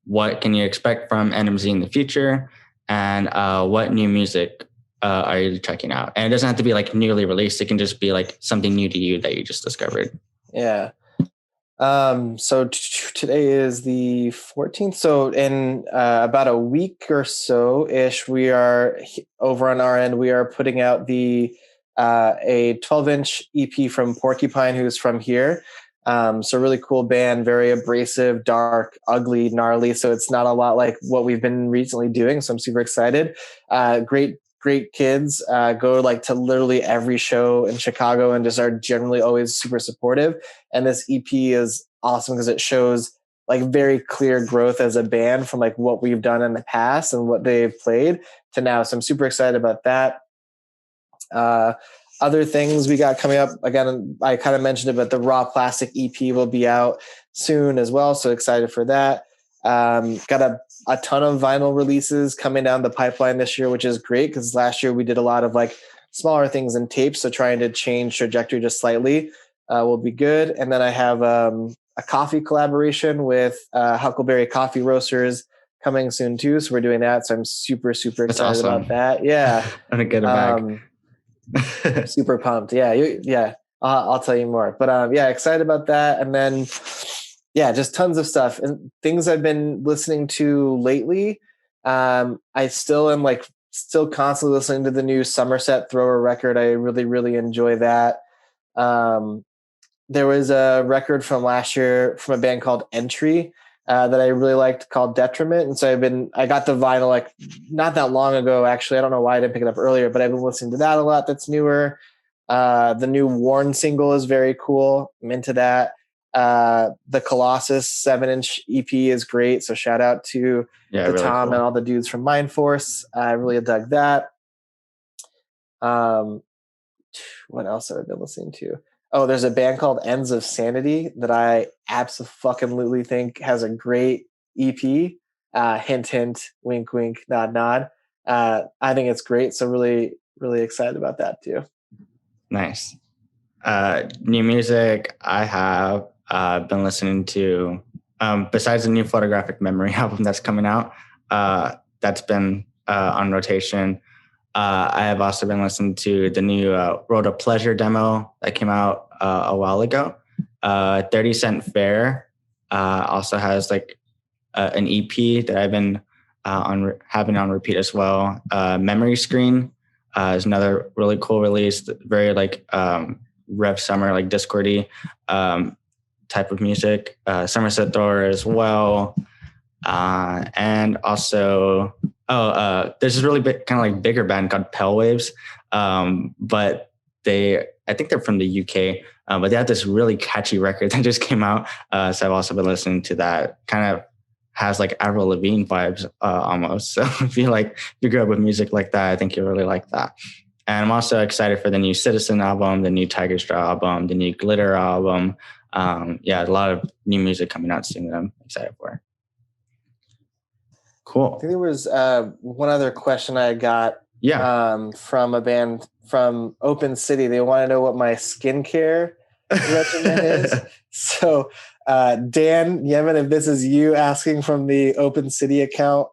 what can you expect from NMZ in the future, and what new music are you checking out? And it doesn't have to be like newly released. It can just be like something new to you that you just discovered. Yeah. So today is the 14th. So in about a week or so ish, we are over on our end. We are putting out a 12-inch EP from Porcupine, who's from here. So really cool band, very abrasive, dark, ugly, gnarly. So it's not a lot like what we've been recently doing. So I'm super excited. Great great kids, go like to literally every show in Chicago and just are generally always super supportive. And this EP is awesome because it shows like very clear growth as a band from like what we've done in the past and what they've played to now. So I'm super excited about that. Other things we got coming up, again, I kind of mentioned it, but the Raw Plastic EP will be out soon as well. So excited for that. Got a ton of vinyl releases coming down the pipeline this year, which is great because last year we did a lot of like smaller things in tape. So trying to change trajectory just slightly will be good. And then I have a coffee collaboration with Huckleberry Coffee Roasters coming soon too. So we're doing that. So I'm super excited about that. Yeah. I'm gonna get it back. Super pumped. Yeah. I'll tell you more, but yeah, excited about that. And then, yeah, just tons of stuff and things I've been listening to lately. I still am still constantly listening to the new Somerset Thrower record. I really enjoy that. There was a record from last year from a band called Entry that I really liked called Detriment. And so I got the vinyl like not that long ago, actually. I don't know why I didn't pick it up earlier, but I've been listening to that a lot. That's newer. The new Warn single is very cool. I'm into that. The Colossus 7-inch EP is great. So shout out to really Tom cool. And all the dudes from Mind Force. I really dug that. What else have I been listening to? Oh, there's a band called Ends of Sanity that I absolutely think has a great EP. Hint, hint, wink, wink, nod, nod. I think it's great. So really excited about that too. Nice. New music I have been listening to, besides the new Photographic Memory album that's coming out, that's been on rotation. I have also been listening to the new Road of Pleasure demo that came out a while ago. 30 Cent Fair also has like an EP that I've been having on repeat as well. Memory Screen is another really cool release, very like Rev Summer, like Dischord-y type of music. Somerset Thrower as well. And also, there's this really big, kind of like bigger band called Pale Waves. But I think they're from the UK, but they have this really catchy record that just came out. So I've also been listening to that. Kind of has like Avril Lavigne vibes almost. So if you grew up with music like that, I think you'll really like that. And I'm also excited for the new Citizen album, the new Tiger Straw album, the new Glitter album. A lot of new music coming out soon that I'm excited for. Cool. I think there was one other question I got from a band from Open City. They want to know what my skincare regimen is. So Dan Yemen, if this is you asking from the Open City account,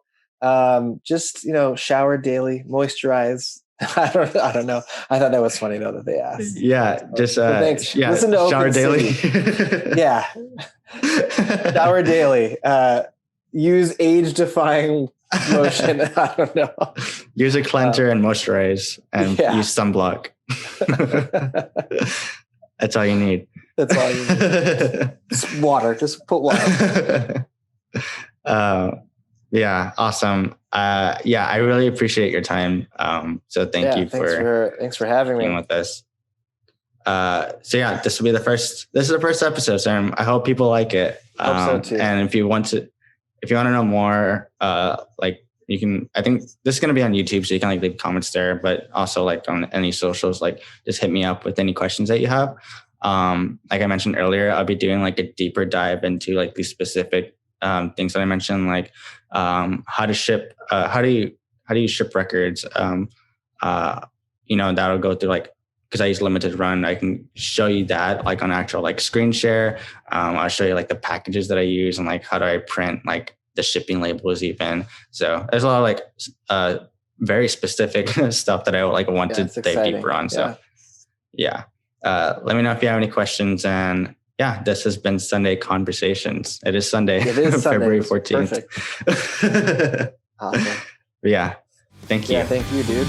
just shower daily, moisturize. I don't know. I thought that was funny though that they asked. Yeah, just thanks. Yeah, listen to shower Open daily. City. Yeah, shower daily. Use age-defying lotion. I don't know. Use a cleanser and moisturize, and use sunblock. That's all you need. That's all you need. Just water. Just put water. Yeah, awesome. I really appreciate your time. So thank you thanks for having me with us. This will be the first episode, so I hope people like it. Hope so too. And if you want to know more, you can, I think this is going to be on YouTube, so you can leave comments there, but also on any socials, just hit me up with any questions that you have. Like I mentioned earlier, I'll be doing a deeper dive into these specific things that I mentioned, how to ship, how do you ship records? That'll go through because I use limited run, I can show you that on actual screen share. I'll show you the packages that I use and how do I print the shipping labels even. So there's a lot of very specific stuff that I would want to dive deeper on. So let me know if you have any questions. And this has been Sunday Conversations. It is Sunday, February 14th. Awesome. Thank you. Yeah, thank you, dude.